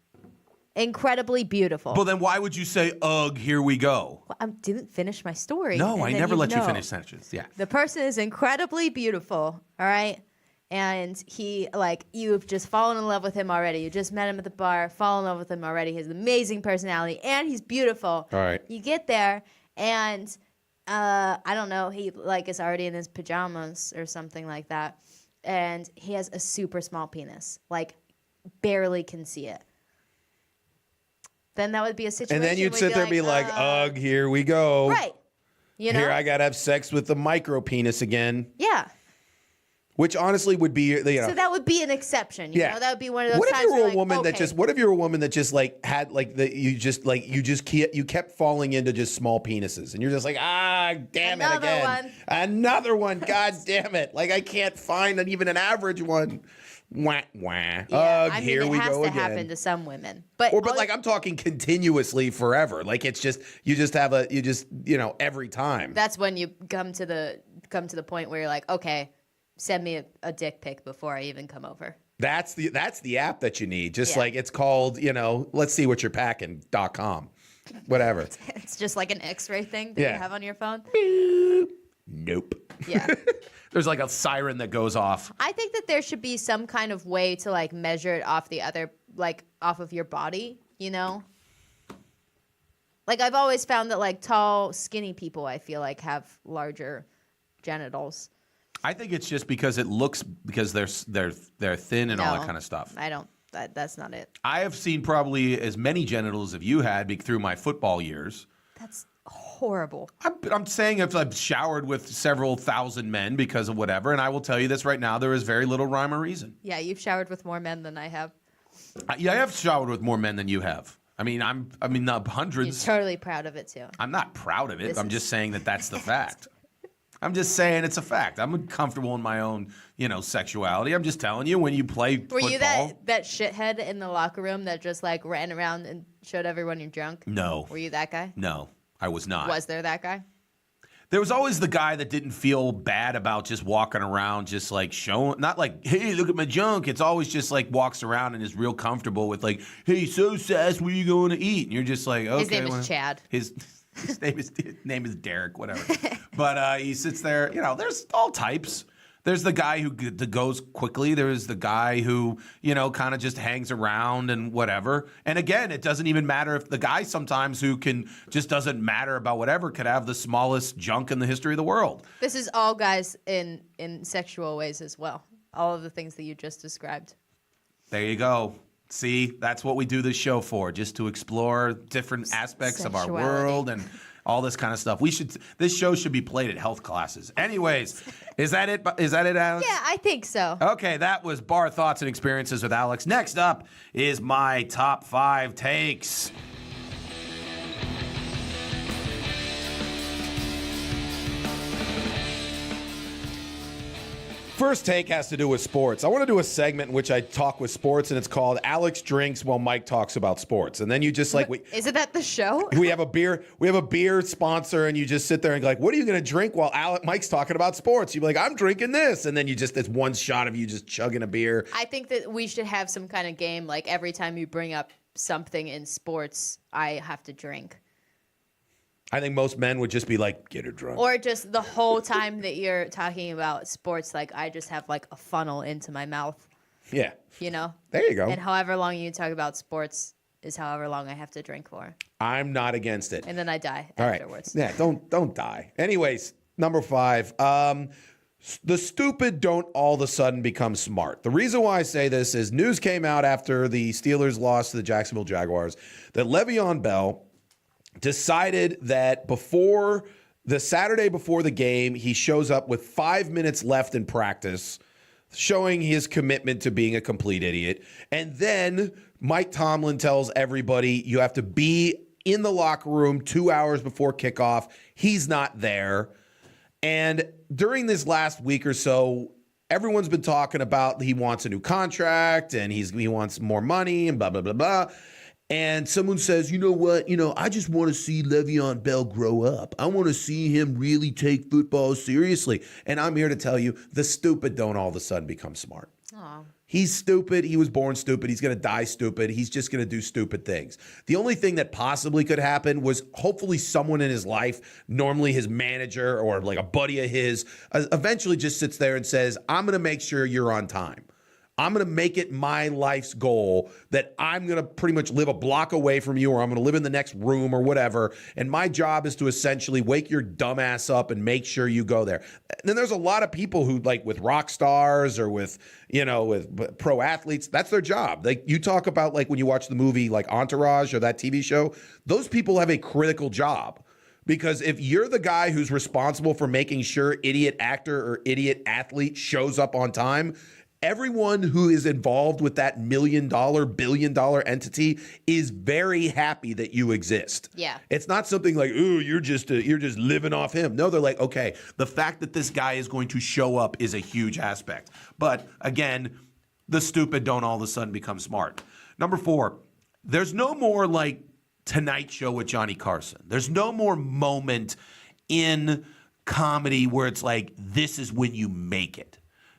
incredibly beautiful? Well, then why would you say, ugh, here we go? Well, I didn't finish my story. No, I never let you finish sentences. Yeah. The person is incredibly beautiful, all right? And you've just fallen in love with him already. You just met him at the bar, fall in love with him already. He has an amazing personality, and he's beautiful. All right. You get there, and I don't know, he is already in his pajamas or something like that, and he has a super small penis, barely can see it. Then that would be a situation. And then you'd sit there and be like, ugh, here we go. Right. Here I gotta have sex with the micro penis again. Yeah. Which honestly would be, So that would be an exception. You know, that would be one of those times. What if you were a woman that just? What if you were a woman that just had you kept falling into just small penises, and you're just like, damn it again, another one, god damn it, I can't find even an average one. Wah wah. Yeah, here we go again. It has to happen to some women, but I'm talking continuously forever. It's just every time. That's when you come to the point where you're like, okay. Send me a dick pic before I even come over. That's the app that you need. Just it's called, let's see what you're packing.com. Whatever. It's just like an X-ray thing that you have on your phone. Nope. Yeah. There's a siren that goes off. I think that there should be some kind of way to measure it off the other, off of your body, I've always found that tall, skinny people, I feel have larger genitals. I think it's just because they're thin and all that kind of stuff. I don't. That's not it. I have seen probably as many genitals as you had through my football years. That's horrible. I'm saying if I've showered with several thousand men because of whatever, and I will tell you this right now, there is very little rhyme or reason. Yeah, you've showered with more men than I have. Yeah, I have showered with more men than you have. Hundreds. You're totally proud of it too. I'm not proud of it. I'm just saying that's the fact. I'm just saying it's a fact. I'm comfortable in my own, sexuality. I'm just telling you when you play football. Were you that shithead in the locker room that just ran around and showed everyone you're drunk? No. Were you that guy? No, I was not. Was there that guy? There was always the guy that didn't feel bad about just walking around, just like showing, not like, hey, look at my junk. It's always just like walks around and is real comfortable with like, hey, so Sass, what are you going to eat? And you're just like, okay. His name is Chad. His name is Derek, whatever. But he sits there. You know, there's all types. There's the guy who goes quickly. There's the guy who, you know, kind of just hangs around and whatever. And again, it doesn't even matter if the guy sometimes who just doesn't matter about whatever could have the smallest junk in the history of the world. This is all guys in sexual ways as well. All of the things that you just described. There you go. See, that's what we do this show for, just to explore different aspects of our world and all this kind of stuff. This show should be played at health classes. Anyways, is that it? Is that it, Alex? Yeah, I think so. Okay, that was Bar Thoughts and Experiences with Alex. Next up is my top 5 takes. First take has to do with sports. I want to do a segment in which I talk with sports, and it's called Alex Drinks While Mike Talks About Sports. And then you just like... Isn't that the show? We have a beer sponsor, and you just sit there and like, what are you going to drink while Mike's talking about sports? You're like, I'm drinking this. And then it's one shot of you just chugging a beer. I think that we should have some kind of game, like every time you bring up something in sports, I have to drink. I think most men would just be like, get her drunk. Or just the whole time that you're talking about sports, like I just have like a funnel into my mouth. Yeah. You know? There you go. And however long you talk about sports is however long I have to drink for. I'm not against it. And then I die All afterwards. Right. Yeah, don't die. Anyways, number 5. The stupid don't all of a sudden become smart. The reason why I say this is news came out after the Steelers lost to the Jacksonville Jaguars that Le'Veon Bell decided that before the Saturday before the game, he shows up with 5 minutes left in practice, showing his commitment to being a complete idiot. And then Mike Tomlin tells everybody you have to be in the locker room 2 hours before kickoff. He's not there. And during this last week or so, everyone's been talking about he wants a new contract and he wants more money and blah, blah, blah, blah. And someone says, you know what? I just want to see Le'Veon Bell grow up. I want to see him really take football seriously. And I'm here to tell you, the stupid don't all of a sudden become smart. Aw. He's stupid. He was born stupid. He's going to die stupid. He's just going to do stupid things. The only thing that possibly could happen was hopefully someone in his life, normally his manager or like a buddy of his, eventually just sits there and says, I'm going to make sure you're on time. I'm going to make it my life's goal that I'm going to pretty much live a block away from you, or I'm going to live in the next room or whatever. And my job is to essentially wake your dumb ass up and make sure you go there. And then there's a lot of people who, like with rock stars or with pro athletes, that's their job. Like you talk about like when you watch the movie like Entourage or that TV show, those people have a critical job. Because if you're the guy who's responsible for making sure idiot actor or idiot athlete shows up on time, everyone who is involved with that $1 million, $1 billion entity is very happy that you exist. Yeah. It's not something like, ooh, you're just living off him. No, they're like, okay, the fact that this guy is going to show up is a huge aspect. But again, the stupid don't all of a sudden become smart. Number 4, there's no more like Tonight Show with Johnny Carson. There's no more moment in comedy where it's like, this is when you make it.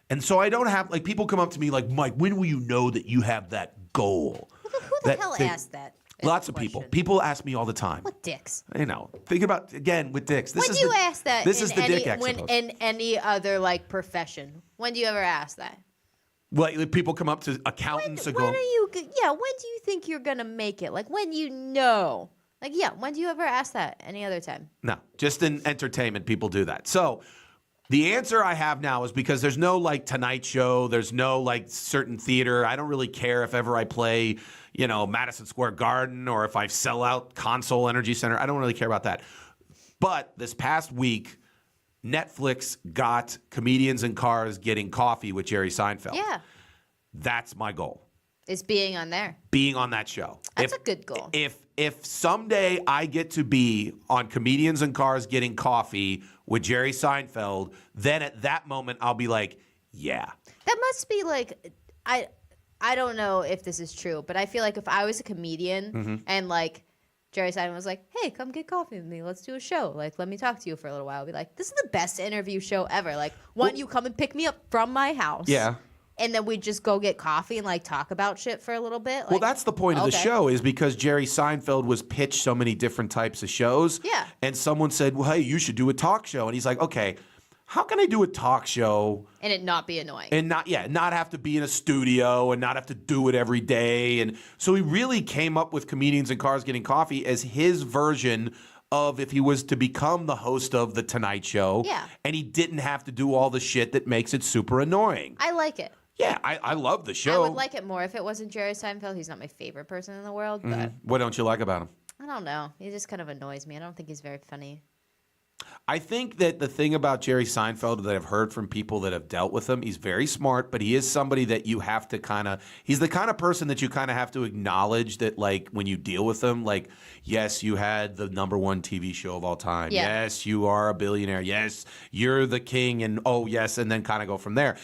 And so I don't have, like, people come up to me like, Mike, when will you know that you have that goal? Who the hell asked that? Lots of people. People ask me all the time. What dicks? Think about, again, with dicks. When do you ask that This is the dick X. in any other, like, profession? When do you ever ask that? Well, people come up to accountants and go, when do you think you're going to make it? Like, when you know? Like, yeah, when do you ever ask that? Any other time? No, just in entertainment, people do that. So the answer I have now is because there's no like Tonight Show, there's no like certain theater. I don't really care if ever I play, Madison Square Garden or if I sell out Console Energy Center. I don't really care about that. But this past week, Netflix got Comedians in Cars Getting Coffee with Jerry Seinfeld. Yeah. That's my goal. Is being on there. Being on that show. That's a good goal. If someday I get to be on Comedians in Cars Getting Coffee with Jerry Seinfeld, then at that moment I'll be like, yeah. That must be like, I don't know if this is true, but I feel like if I was a comedian and like Jerry Seinfeld was like, hey, come get coffee with me. Let's do a show. Like, let me talk to you for a little while. I'll be like, this is the best interview show ever. Like, why don't you come and pick me up from my house? Yeah. And then we just go get coffee and, like, talk about shit for a little bit. Like, Well, that's the point of the show is because Jerry Seinfeld was pitched so many different types of shows. Yeah. And someone said, well, hey, you should do a talk show. And he's like, okay, how can I do a talk show and it not be annoying. and not have to be in a studio and not have to do it every day? And so he really came up with Comedians in Cars Getting Coffee as his version of if he was to become the host of The Tonight Show. Yeah. And he didn't have to do all the shit that makes it super annoying. I like it. Yeah, I love the show. I would like it more if it wasn't Jerry Seinfeld. He's not my favorite person in the world, but What don't you like about him? I don't know. He just kind of annoys me. I don't think he's very funny. I think that the thing about Jerry Seinfeld that I've heard from people that have dealt with him, he's very smart, but he is somebody that you have to he's the kind of person that you kind of have to acknowledge that, like, when you deal with him, like, yes, you had the #1 TV show of all time. Yeah. Yes, you are a billionaire. Yes, you're the king. And oh, yes, and then kind of go from there.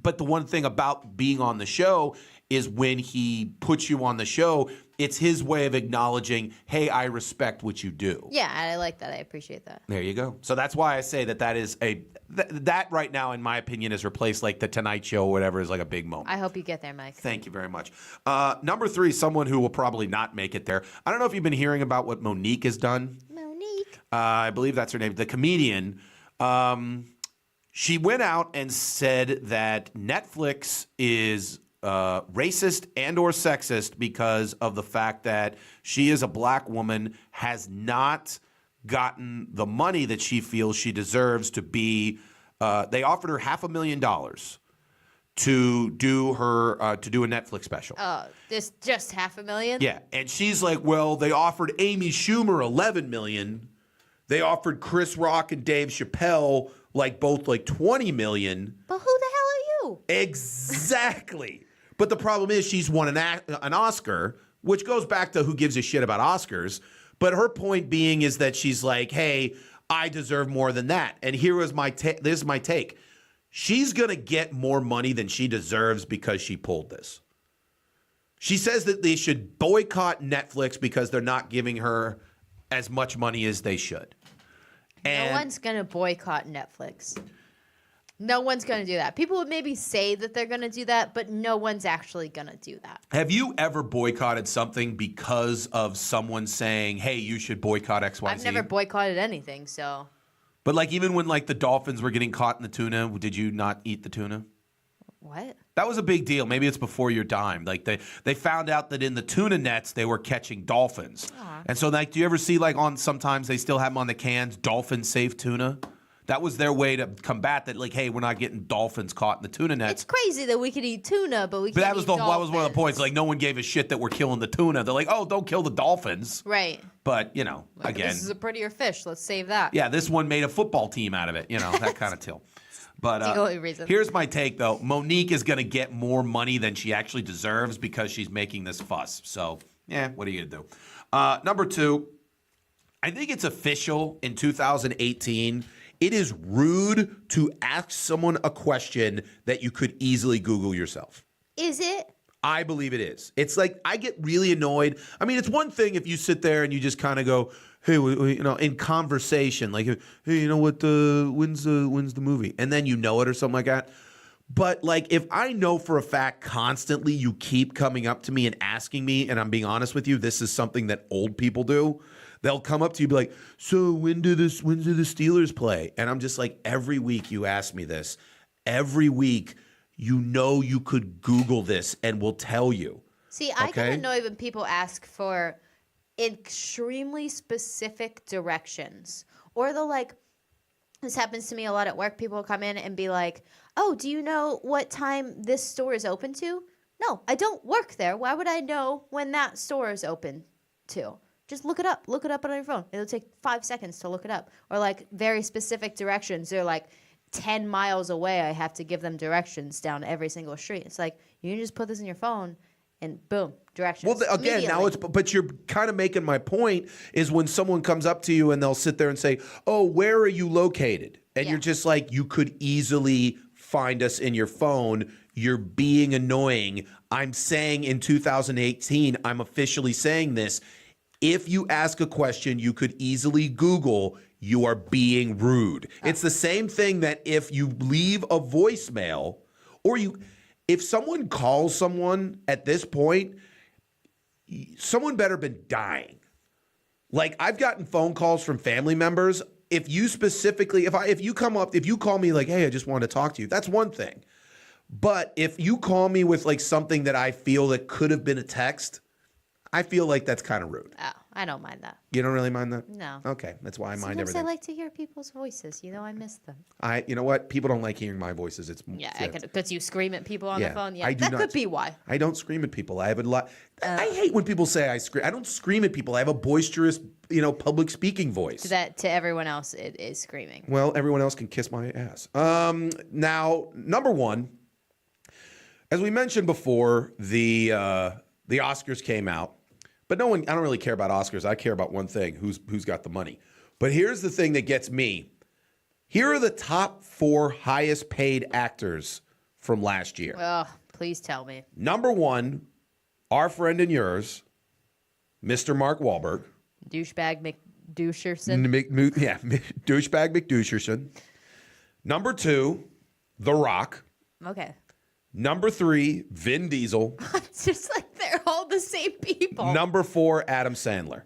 But the one thing about being on the show is when he puts you on the show, it's his way of acknowledging, hey, I respect what you do. Yeah, I like that. I appreciate that. There you go. So that's why I say that is that right now, in my opinion, is replaced like the Tonight Show or whatever is like a big moment. I hope you get there, Mike. Thank you very much. Number 3, someone who will probably not make it there. I don't know if you've been hearing about what Monique has done. Monique. I believe that's her name. The comedian. She went out and said that Netflix is racist and or sexist because of the fact that she is a black woman, has not gotten the money that she feels she deserves to be. They offered her $500,000 to do a Netflix special. This just $500,000? Yeah, and she's like, well, they offered Amy Schumer $11 million. They offered Chris Rock and Dave Chappelle both $20 million. But who the hell are you? Exactly. But the problem is she's won an Oscar, which goes back to who gives a shit about Oscars. But her point being is that she's like, hey, I deserve more than that. And this is my take. She's going to get more money than she deserves because she pulled this. She says that they should boycott Netflix because they're not giving her as much money as they should. And no one's going to boycott Netflix. No one's going to do that. People would maybe say that they're going to do that, but no one's actually going to do that. Have you ever boycotted something because of someone saying, hey, you should boycott XYZ? I've never boycotted anything, so. But even when the dolphins were getting caught in the tuna, did you not eat the tuna? What? That was a big deal. Maybe it's before your time. They found out that in the tuna nets they were catching dolphins. Aww. And so do you ever see sometimes they still have them on the cans, dolphin safe tuna? That was their way to combat that. Hey, we're not getting dolphins caught in the tuna nets. It's crazy that we could eat tuna, but we can't that was eat dolphins. That was one of the points. No one gave a shit that we're killing the tuna. They're like, oh, don't kill the dolphins. Right. But again, this is a prettier fish. Let's save that. Yeah, this one made a football team out of it. That kind of deal. But the only reason. Here's my take, though. Monique is going to get more money than she actually deserves because she's making this fuss. So, what are you going to do? Number 2, I think it's official in 2018. It is rude to ask someone a question that you could easily Google yourself. Is it? I believe it is. It's I get really annoyed. I mean, it's one thing if you sit there and you just kind of go, hey, in conversation, hey, when's the movie? And then you know it or something like that. But if I know for a fact constantly you keep coming up to me and asking me, and I'm being honest with you, this is something that old people do. They'll come up to you and be like, so when do the Steelers play? And I'm just every week you ask me this. Every week you could Google this and we'll tell you. See, I get annoyed when people ask for extremely specific directions. Or they'll this happens to me a lot at work. People will come in and be like, oh, do you know what time this store is open to? No, I don't work there. Why would I know when that store is open to? Just look it up. Look it up on your phone. It'll take 5 seconds to look it up. Or very specific directions. They're 10 miles away. I have to give them directions down every single street. It's you can just put this in your phone and boom, directions. Well, again, now but you're kind of making my point is when someone comes up to you and they'll sit there and say, oh, where are you located? And you're just you could easily find us in your phone. You're being annoying. I'm saying in 2018, I'm officially saying this. if you ask a question, you could easily Google, you are being rude. It's the same thing that if you leave a voicemail or if someone calls someone at this point, someone better been dying. Like, I've gotten phone calls from family members. If you specifically, if you call me like, hey, I just want to talk to you, that's one thing. But if you call me with like something that I feel that could have been a text, I feel like that's kind of rude. Oh, I don't mind that. You don't really mind that? No. Okay, that's why I mind Sometimes everything. I like to hear people's voices. You know, I miss them. You know what? People don't like hearing my voices. It's Because you scream at people on the phone. Yeah, I do that not. could be why. I don't scream at people. I have a lot. I hate when people say I scream. I don't scream at people. I have a boisterous, public speaking voice. That to everyone else, it is screaming. Well, everyone else can kiss my ass. Now, number one, as we mentioned before, the Oscars came out. But I don't really care about Oscars. I care about one thing, who's got the money. But here's the thing that gets me. Here are the top 4 highest paid actors from last year. Oh, please tell me. Number 1, our friend and yours, Mr. Mark Wahlberg. Douchebag McDoucherson. Douchebag McDoucherson. Number 2, The Rock. Okay. Number 3, Vin Diesel. It's just like they're all the same people. Number 4, Adam Sandler.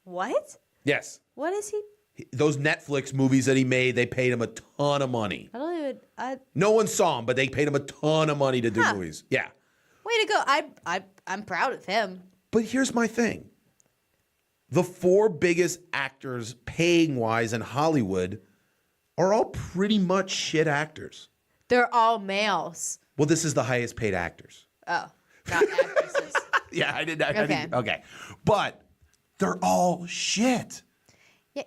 What? Yes. What is he? Those Netflix movies that he made, they paid him a ton of money. No one saw him, but they paid him a ton of money to do movies. Yeah. Way to go. I'm proud of him. But here's my thing. The 4 biggest actors paying-wise in Hollywood are all pretty much shit actors. They're all males. Well, this is the highest paid actors. Oh, not actresses. Yeah, I did. Okay. But they're all shit.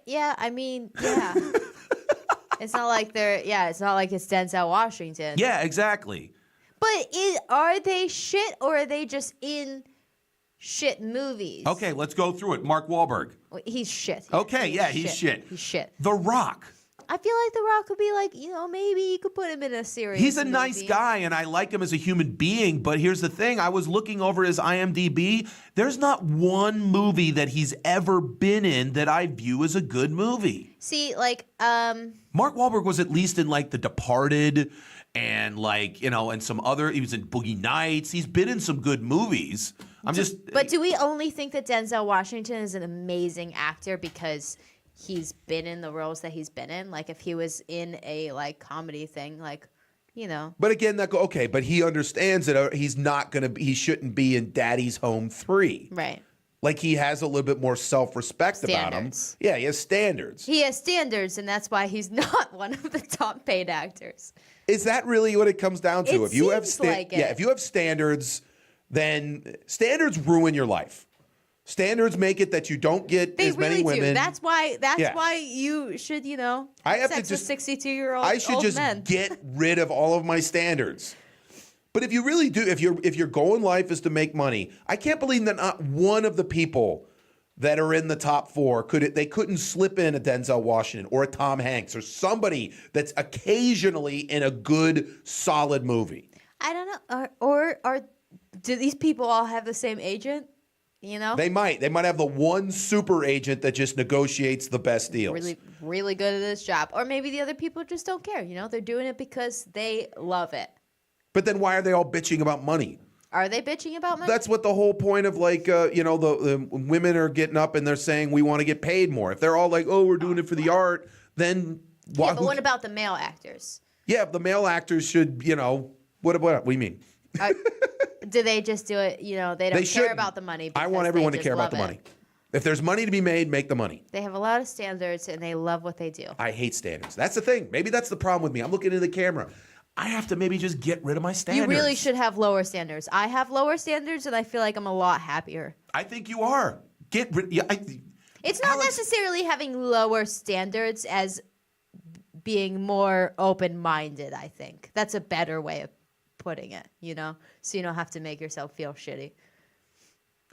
Yeah, I mean, yeah. It's not like it's not like it's Denzel Washington. Yeah, exactly. But are they shit or are they just in shit movies? Okay, let's go through it. Mark Wahlberg. He's shit. He's shit. He's shit. The Rock. I feel like The Rock could be like, maybe you could put him in a series. He's a nice guy, and I like him as a human being, but here's the thing. I was looking over his IMDb. There's not one movie that he's ever been in that I view as a good movie. See, like, Mark Wahlberg was at least in, like, The Departed and, like, and some other. He was in Boogie Nights. He's been in some good movies. But do we only think that Denzel Washington is an amazing actor because he's been in the roles that he's been in? Like, if he was in a like comedy thing, like, But again, but he understands that he shouldn't be in Daddy's Home 3. Right. Like, he has a little bit more self-respect about him. Yeah, he has standards. He has standards, and that's why he's not one of the top paid actors. Is that really what it comes down to? If you have standards, then standards ruin your life. Standards make it that you don't get as many women. Do. That's why you should, I have sex to just with 62-year-old I should just men. get rid of all of my standards. But if you really do, if your goal in life is to make money, I can't believe that not one of the people that are in the top 4 couldn't slip in a Denzel Washington or a Tom Hanks or somebody that's occasionally in a good, solid movie. I don't know. Or do these people all have the same agent? They might have the one super agent that just negotiates the best deals. Really, really good at this job. Or maybe the other people just don't care. They're doing it because they love it. But then why are they all bitching about money? Are they bitching about money? That's what the whole point of the women are getting up and they're saying we want to get paid more. If they're all like, oh, we're doing it for the art, then why? Yeah, but what about the male actors? Yeah, the male actors should, what do you mean? Do they just do it? They don't care about the money. I want everyone to care about the money. If there's money to be made, make the money. They have a lot of standards and they love what they do. I hate standards. That's the thing. Maybe that's the problem with me. I'm looking into the camera. I have to maybe just get rid of my standards. You really should have lower standards. I have lower standards and I feel like I'm a lot happier. I think you are. Get rid. Yeah, it's not necessarily having lower standards as being more open-minded, I think. That's a better way of putting it, so you don't have to make yourself feel shitty.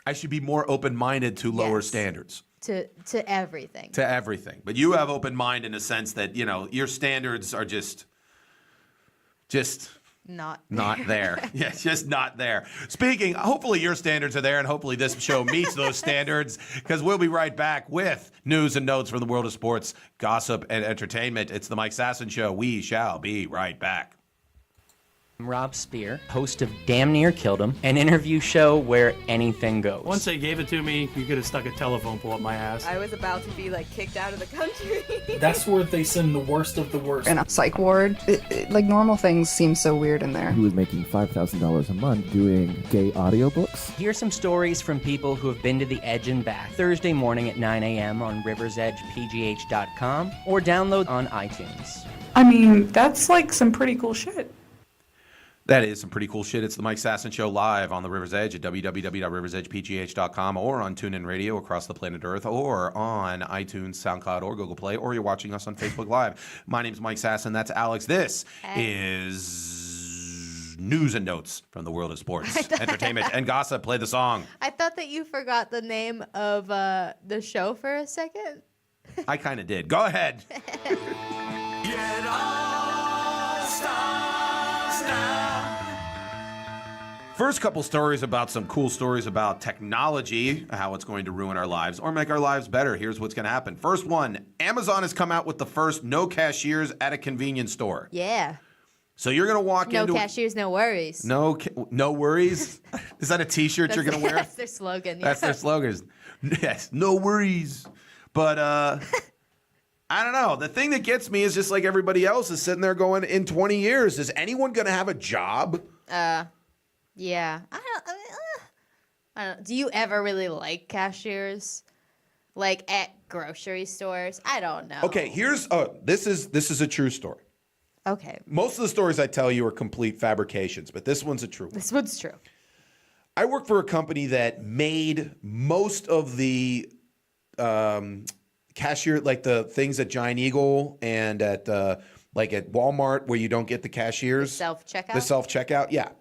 I should be more open-minded to lower standards. To everything. To everything. But you have open mind in a sense that, your standards are just Not there. Yeah, it's just not there. Speaking, hopefully your standards are there, and hopefully this show meets those standards, because we'll be right back with news and notes from the world of sports, gossip, and entertainment. It's the Mike Sasson Show. We shall be right back. I'm Rob Spear, host of Damn Near Killed Him, an interview show where anything goes. Once they gave it to me, you could have stuck a telephone pole up my ass. I was about to be kicked out of the country. That's where they send the worst of the worst. In a psych ward, normal things seem so weird in there. He was making $5,000 a month doing gay audiobooks. Hear some stories from people who have been to the edge and back. Thursday morning at 9 a.m. on riversedgepgh.com or download on iTunes. I mean, that's some pretty cool shit. That is some pretty cool shit. It's the Mike Sasson Show live on the River's Edge at www.riversedgepgh.com or on TuneIn Radio across the planet Earth or on iTunes, SoundCloud, or Google Play, or you're watching us on Facebook Live. My name's Mike Sasson. That's Alex. This is news and notes from the world of sports, entertainment, and gossip. Play the song. I thought that you forgot the name of the show for a second. I kind of did. Go ahead. Get all stars now. First couple stories about some cool stories about technology, how it's going to ruin our lives or make our lives better. Here's what's going to happen. First one, Amazon has come out with the first no cashiers at a convenience store. Yeah. So you're going to walk No into cashiers, no worries. no worries. Is that a T-shirt you're going to wear? That's their slogan. Yeah. That's their slogan. Yes, no worries. But I don't know. The thing that gets me is just like everybody else is sitting there going, in 20 years, is anyone going to have a job? Yeah. I don't. Do you ever really like cashiers? Like at grocery stores? I don't know. Okay, here's this is a true story. Okay. Most of the stories I tell you are complete fabrications, but this one's a true one. This one's true. I work for a company that made most of the cashier, like the things at Giant Eagle and at like at Walmart where you don't get the cashiers. Self-checkout? The self-checkout, yeah.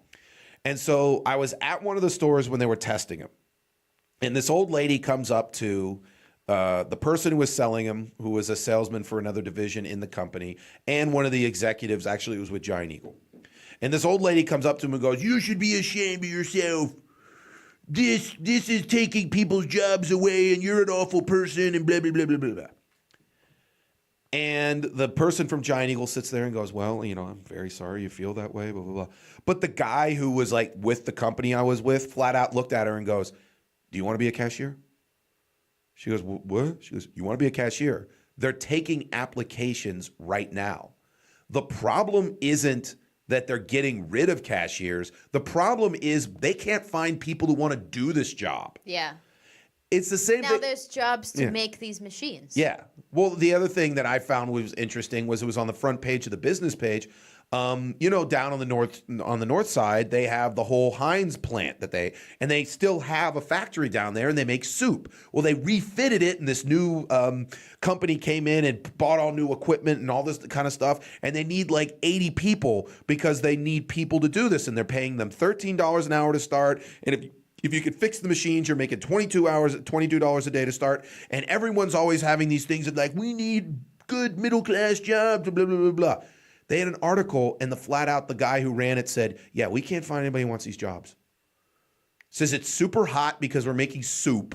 And so I was at one of the stores when they were testing them. And this old lady comes up to the person who was selling them, who was a salesman for another division in the company, and one of the executives, actually it was with Giant Eagle. And this old lady comes up to him and goes, "You should be ashamed of yourself. This is taking people's jobs away, and you're an awful person," and blah, blah, blah, blah, blah, blah. And the person from Giant Eagle sits there and goes, "Well, I'm very sorry you feel that way, blah, blah, blah." But the guy who was like with the company I was with flat out looked at her and goes, "Do you want to be a cashier?" She goes, "What?" She goes, "You want to be a cashier? They're taking applications right now. The problem isn't that they're getting rid of cashiers. The problem is they can't find people who want to do this job." Yeah. It's the same Now thing. there's jobs to Yeah. make these machines. Yeah. Well, the other thing that I found was interesting was it was on the front page of the business page. Down on the north side, they have the whole Heinz plant and they still have a factory down there and they make soup. Well, they refitted it and this new company came in and bought all new equipment and all this kind of stuff. And they need like 80 people because they need people to do this. And they're paying them $13 an hour to start. And if you could fix the machines, you're making $22 a day to start. And everyone's always having these things that like, we need good middle class jobs, blah, blah, blah, blah. They had an article and the guy who ran it said, "Yeah, we can't find anybody who wants these jobs." Says it's super hot because we're making soup.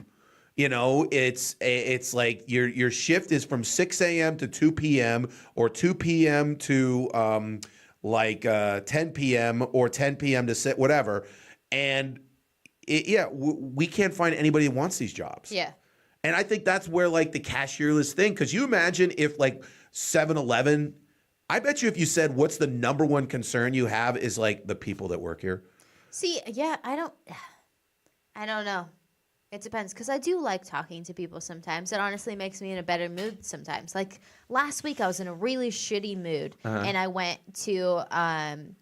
It's like your shift is from 6 a.m. to 2 p.m. or 2 p.m. to 10 p.m. or 10 p.m. to sit, whatever. And we can't find anybody who wants these jobs. Yeah. And I think that's where like the cashierless thing, because you imagine if like 7-Eleven, I bet you if you said what's the number one concern you have is like the people that work here. See, yeah, I don't know. It depends, because I do like talking to people sometimes. It honestly makes me in a better mood sometimes. Like last week I was in a really shitty mood and I went to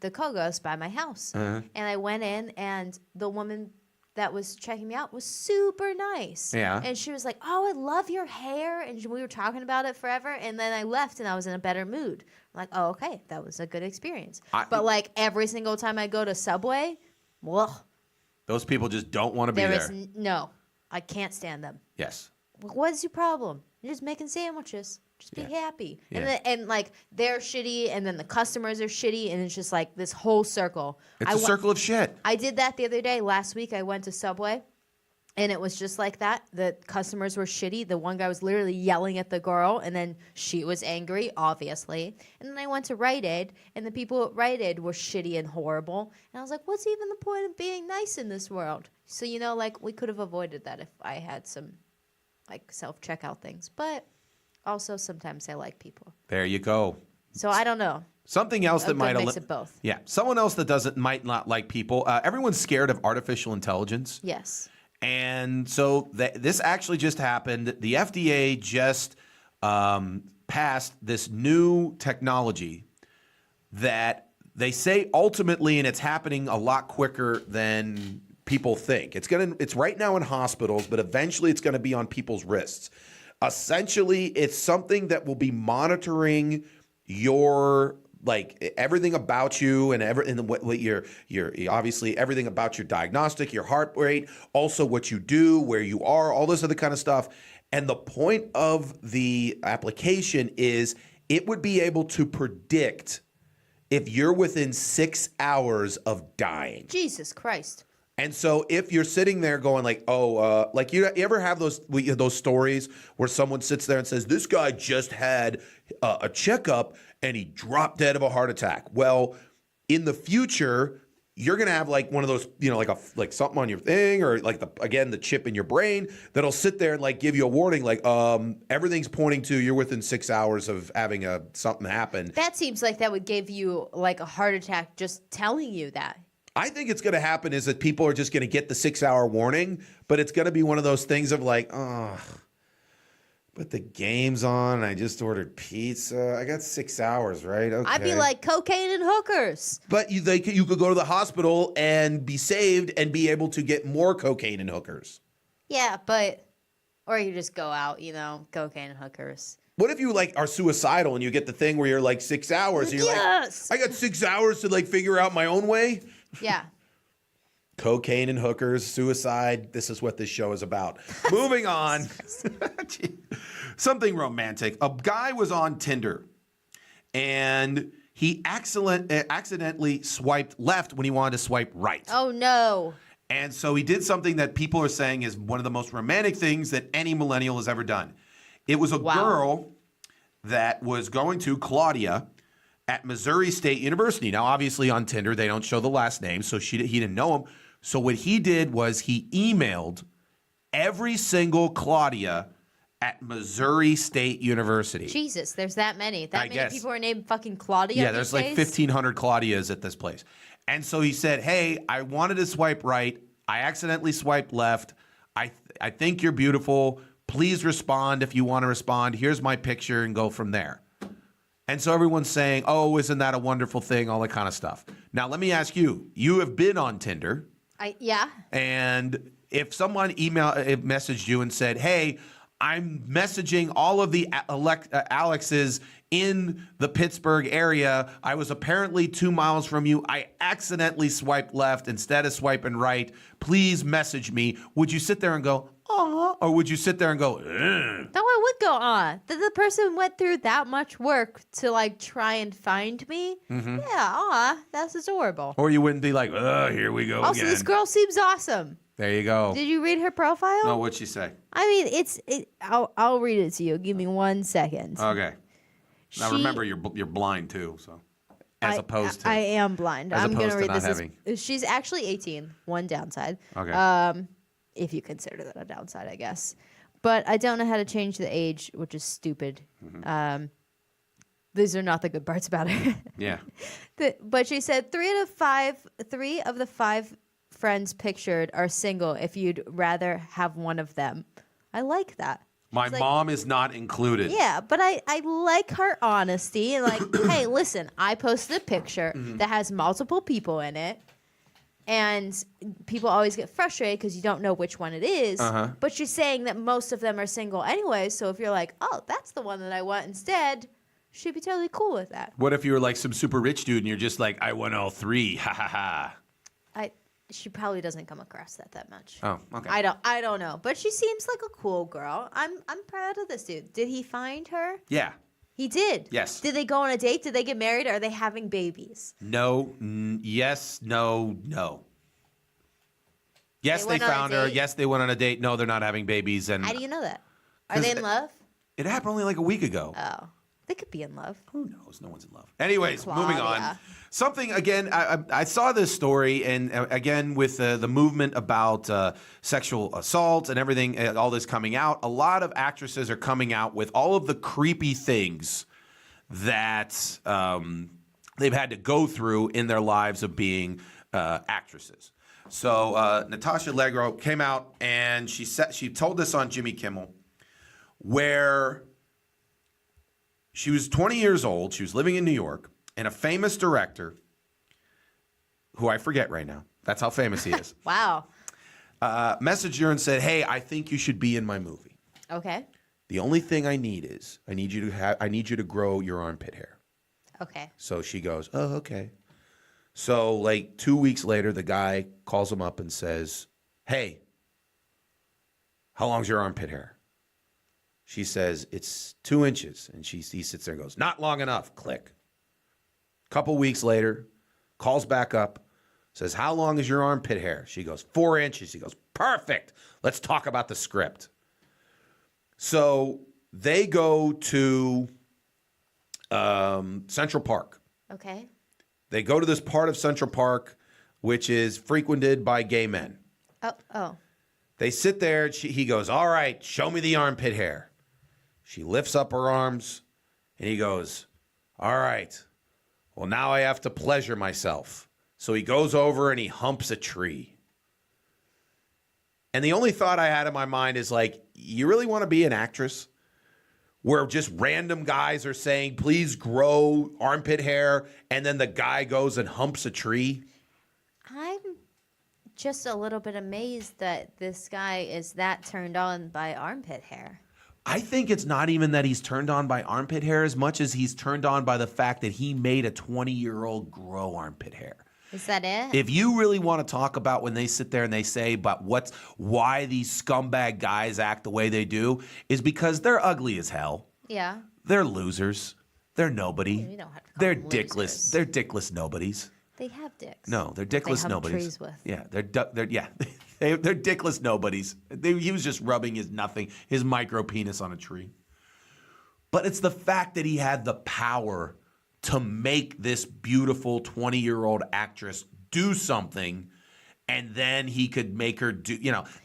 the Kogos by my house. And I went in and the woman that was checking me out was super nice. Yeah. And she was like, "Oh, I love your hair." And we were talking about it forever. And then I left and I was in a better mood. I'm like, "Oh, okay. That was a good experience." But like every single time I go to Subway, well, those people just don't want to be there. No, I can't stand them. Yes. What's your problem? You're just making sandwiches. Just be happy. Yeah. And like they're shitty, and then the customers are shitty, and it's just like this whole circle. It's a circle of shit. I did that the other day. Last week, I went to Subway, and it was just like that. The customers were shitty. The one guy was literally yelling at the girl, and then she was angry, obviously. And then I went to Rite Aid, and the people at Rite Aid were shitty and horrible. And I was like, what's even the point of being nice in this world? So, you know, like, we could have avoided that if I had some, like, self-checkout things. But also, sometimes I like people. There you go. So, I don't know. Something else that might mix of both. Yeah, someone else that might not like people. Everyone's scared of artificial intelligence. Yes. And so this actually just happened. The FDA just passed this new technology that they say ultimately, and it's happening a lot quicker than people think. It's right now in hospitals, but eventually it's going to be on people's wrists. Essentially, it's something that will be monitoring your everything about you and what your obviously everything about your diagnostic, your heart rate, also what you do, where you are, all this other kind of stuff. And the point of the application is it would be able to predict if you're within 6 hours of dying. Jesus Christ. And so if you're sitting there going like, like you ever have those stories where someone sits there and says, this guy just had a checkup and he dropped dead of a heart attack. Well, in the future, you're going to have like one of those, like something on your thing, or like the chip in your brain that'll sit there and like give you a warning, like everything's pointing to you're within 6 hours of having something happen. That seems like that would give you like a heart attack just telling you that. I think it's going to happen is that people are just going to get the 6 hour warning, but it's going to be one of those things of like, but the game's on. I just ordered pizza. I got 6 hours, right? Okay. I'd be like cocaine and hookers. But you could go to the hospital and be saved and be able to get more cocaine and hookers. Yeah, or you just go out, cocaine and hookers. What if you are suicidal and you get the thing where you're like 6 hours? And you're yes! I got 6 hours to figure out my own way? Yeah. Cocaine and hookers, suicide. This is what this show is about. Moving on. Something romantic. A guy was on Tinder and he accidentally swiped left when he wanted to swipe right. Oh, no. And so he did something that people are saying is one of the most romantic things that any millennial has ever done. It was a girl that was going to Claudia at Missouri State University. Now, obviously on Tinder, they don't show the last name, so he didn't know him. So what he did was he emailed every single Claudia at Missouri State University. Jesus, there's that many. That many guess. people are named fucking Claudia. Yeah, there's like 1,500 Claudias at this place. And so he said, hey, I wanted to swipe right. I accidentally swiped left. I think you're beautiful. Please respond if you want to respond. Here's my picture, and go from there. And so everyone's saying, oh, isn't that a wonderful thing? All that kind of stuff. Now, let me ask you. You have been on Tinder. Yeah. And if someone messaged you and said, hey, I'm messaging all of the Alexes in the Pittsburgh area. I was apparently 2 miles from you. I accidentally swiped left instead of swiping right. Please message me. Would you sit there and go, aw? Or would you sit there and go, ugh? No, I would go, aw. The person went through that much work to try and find me. Mm-hmm. Yeah, aw, that's adorable. Or you wouldn't be like, here we go also, again. This girl seems awesome. There you go. Did you read her profile? No, what'd she say? I mean, I'll read it to you. Give me 1 second. Okay. Now remember, you're blind too, so as opposed to I am blind. I'm going to read this. She's actually 18. One downside. Okay. If you consider that a downside, I guess. But I don't know how to change the age, which is stupid. Mm-hmm. These are not the good parts about her. Yeah. But she said 3 of the 5 friends pictured are single if you'd rather have one of them. I like that. My mom is not included. Yeah, but I like her honesty and hey, listen, I posted a picture that has multiple people in it, and people always get frustrated because you don't know which one it is. But she's saying that most of them are single anyway, so if you're like, oh, that's the one that I want instead, she'd be totally cool with that. What if you were like some super rich dude and you're just like, I want all 3, ha ha ha. She probably doesn't come across that much. Oh, okay. I don't know, but she seems like a cool girl. I'm proud of this dude. Did he find her? Yeah. He did. Yes. Did they go on a date? Did they get married? Are they having babies? No. Yes. No. No. Yes, they went on a found her. date? Yes, they went on a date. No, they're not having babies. And How do you know that? Are they in love? it happened only like a week ago. Oh, they could be in love. Who knows? No one's in love. Anyways, moving on. Claudia. Something, again, I saw this story, and again, with the movement about sexual assault and everything, all this coming out, a lot of actresses are coming out with all of the creepy things that they've had to go through in their lives of being actresses. So Natasha Allegro came out, and she told this on Jimmy Kimmel, where she was 20 years old. She was living in New York, and a famous director, who I forget right now, that's how famous he is, Wow. messaged her and said, "Hey, I think you should be in my movie. Okay. The only thing I need is I need you to grow your armpit hair." Okay. So she goes, "Oh, okay." So like 2 weeks later, the guy calls him up and says, "Hey, how long's your armpit hair?" She says, "It's 2 inches." And he sits there and goes, "Not long enough." Click. Couple weeks later, calls back up, says, "How long is your armpit hair?" She goes, 4 inches. He goes, "Perfect. Let's talk about the script." So they go to Central Park. Okay. They go to this part of Central Park, which is frequented by gay men. Oh. They sit there. He goes, "All right, show me the armpit hair." She lifts up her arms, and he goes, "All right, well, now I have to pleasure myself." So he goes over and he humps a tree. And the only thought I had in my mind is like, you really want to be an actress where just random guys are saying, "Please grow armpit hair," and then the guy goes and humps a tree? I'm just a little bit amazed that this guy is that turned on by armpit hair. I think it's not even that he's turned on by armpit hair as much as he's turned on by the fact that he made a 20-year-old grow armpit hair. Is that it? If you really want to talk about when they sit there and they say, but why these scumbag guys act the way they do, is because they're ugly as hell. Yeah. They're losers. They're nobody. You don't have to call They're them dickless. losers. They're dickless nobodies. They have dicks. No, they're They dickless hump nobodies. trees with. Yeah, they're dickless nobodies. He was just rubbing his micro penis on a tree. But it's the fact that he had the power to make this beautiful 20-year-old actress do something, and then he could make her do,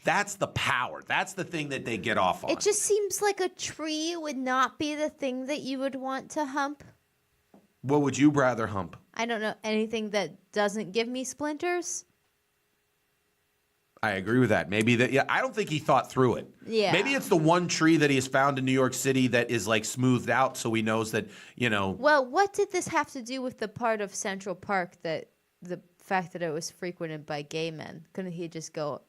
that's the power. That's the thing that they get off on. It just seems like a tree would not be the thing that you would want to hump. What would you rather hump? I don't know, anything that doesn't give me splinters. I agree with that. Maybe that. Yeah, I don't think he thought through it. Yeah. Maybe it's the one tree that he has found in New York City that is like smoothed out, so he knows that Well, what did this have to do with the part of Central Park that the fact that it was frequented by gay men? Couldn't he just go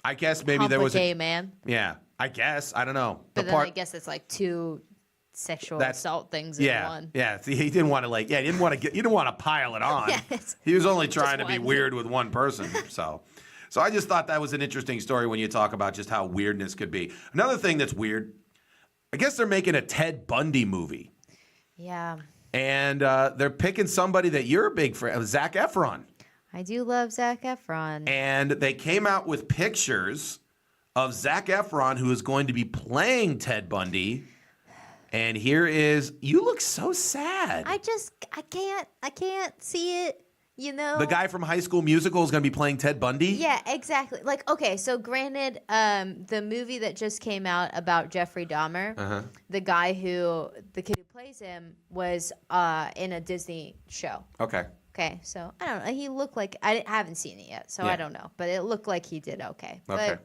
I guess maybe hump there was a gay man? Yeah, I guess. I don't know. But then I guess it's like two sexual assault things in one. Yeah. See, he didn't want to he didn't want to pile it on. Yeah, he was only trying to just be one. weird with one person. So I just thought that was an interesting story when you talk about just how weirdness could be. Another thing that's weird, I guess they're making a Ted Bundy movie. Yeah. And they're picking somebody that you're a big fan of, Zac Efron. I do love Zac Efron. And they came out with pictures of Zac Efron, who is going to be playing Ted Bundy. And here is, you look so sad. I can't see it, The guy from High School Musical is going to be playing Ted Bundy? Yeah, exactly. Like, okay, so granted, the movie that just came out about Jeffrey Dahmer, the kid who plays him was in a Disney show. Okay. Okay, so I don't know. He looked like, I haven't seen it yet, so Yeah. I don't know. But it looked like he did okay. Okay. But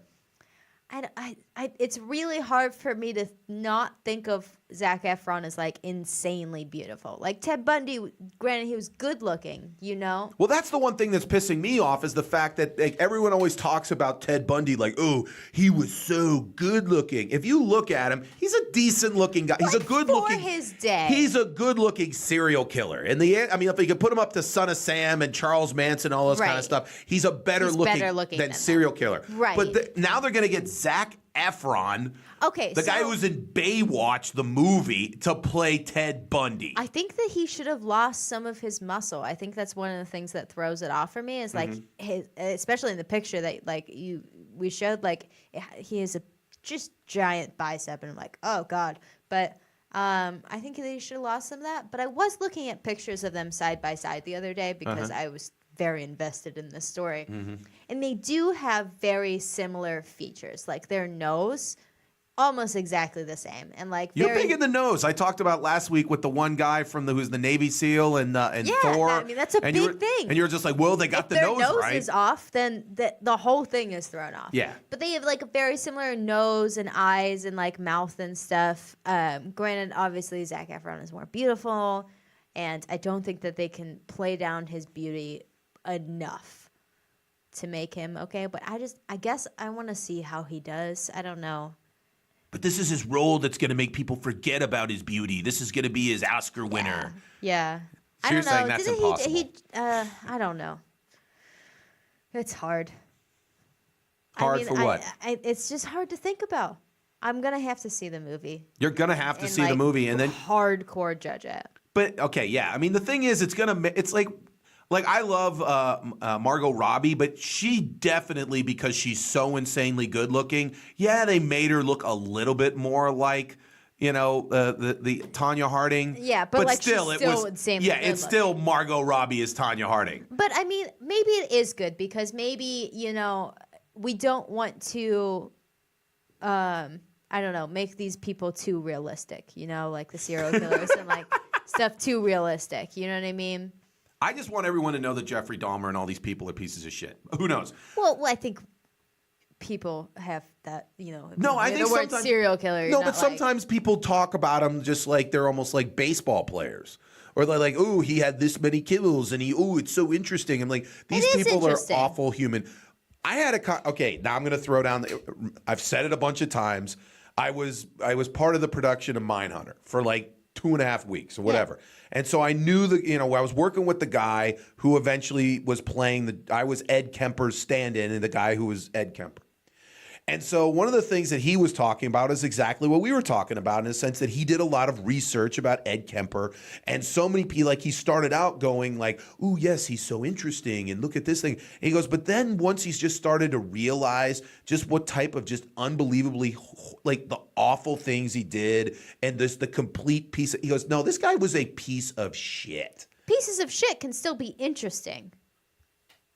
it's really hard for me to not think of Zac Efron as like insanely beautiful. Like Ted Bundy, granted he was good looking, you know. Well, that's the one thing that's pissing me off is the fact that like, everyone always talks about Ted Bundy like, oh, he was so good looking. If you look at him, he's a decent looking guy. He's like a good looking. For his day. He's a good looking serial killer. In the end, I mean, if you could put him up to Son of Sam and Charles Manson, all those kind of stuff, he's a better looking than serial killer. Right. But now they're going to get Zac Efron, the guy who's in Baywatch, the movie, to play Ted Bundy. I think that he should have lost some of his muscle. I think that's one of the things that throws it off for me is like his, especially in the picture that like we showed, like he has a just giant bicep, and I'm like, oh god. But I think they should have lost some of that. But I was looking at pictures of them side by side the other day because I was very invested in this story. And they do have very similar features, like their nose almost exactly the same, and like you're big in the nose. I talked about last week with the one guy from who's the Navy SEAL and Thor. I mean that's a big thing. And you were just like, well, they got the nose right. If their nose is off, then the whole thing is thrown off. Yeah. But they have like a very similar nose and eyes and like mouth and stuff. Granted, obviously Zac Efron is more beautiful, and I don't think that they can play down his beauty enough to make him okay. But I guess I want to see how he does. I don't know. But this is his role that's going to make people forget about his beauty. This is going to be his Oscar winner. Yeah. So I you're don't saying know. that's Didn't impossible. I don't know. It's hard. Hard for what? It's just hard to think about. I'm going to have to see the movie. You're going to have to see like, the movie and then hardcore judge it. But okay, yeah. I mean, the thing is it's like I love Margot Robbie, but she definitely, because she's so insanely good looking, yeah, they made her look a little bit more like, the Tanya Harding. Yeah, but like still, she's it still was insanely yeah, good it's still Margot Robbie as Tanya Harding. But I mean, maybe it is good because maybe we don't want to, I don't know, make these people too realistic. Like the serial killers and like stuff too realistic. You know what I mean? I just want everyone to know that Jeffrey Dahmer and all these people are pieces of shit. Who knows? Well, I think people have that, No, I think the word sometimes serial killer. No, but sometimes people talk about them just like they're almost like baseball players. Or they're like, oh, he had this many kills and it's so interesting. I'm like, these people are awful human. I had okay, now I'm going to throw down, I've said it a bunch of times. I was part of the production of Mindhunter for like 2.5 weeks or whatever. Yeah. And so I knew that, I was working with the guy who eventually was playing I was Ed Kemper's stand-in and the guy who was Ed Kemper. And so one of the things that he was talking about is exactly what we were talking about in the sense that he did a lot of research about Ed Kemper. And so many people, like he started out going like, ooh, yes, he's so interesting. And look at this thing. And he goes, but then once he's just started to realize just what type of just unbelievably, like the awful things he did and the complete piece. He goes, no, this guy was a piece of shit. Pieces of shit can still be interesting.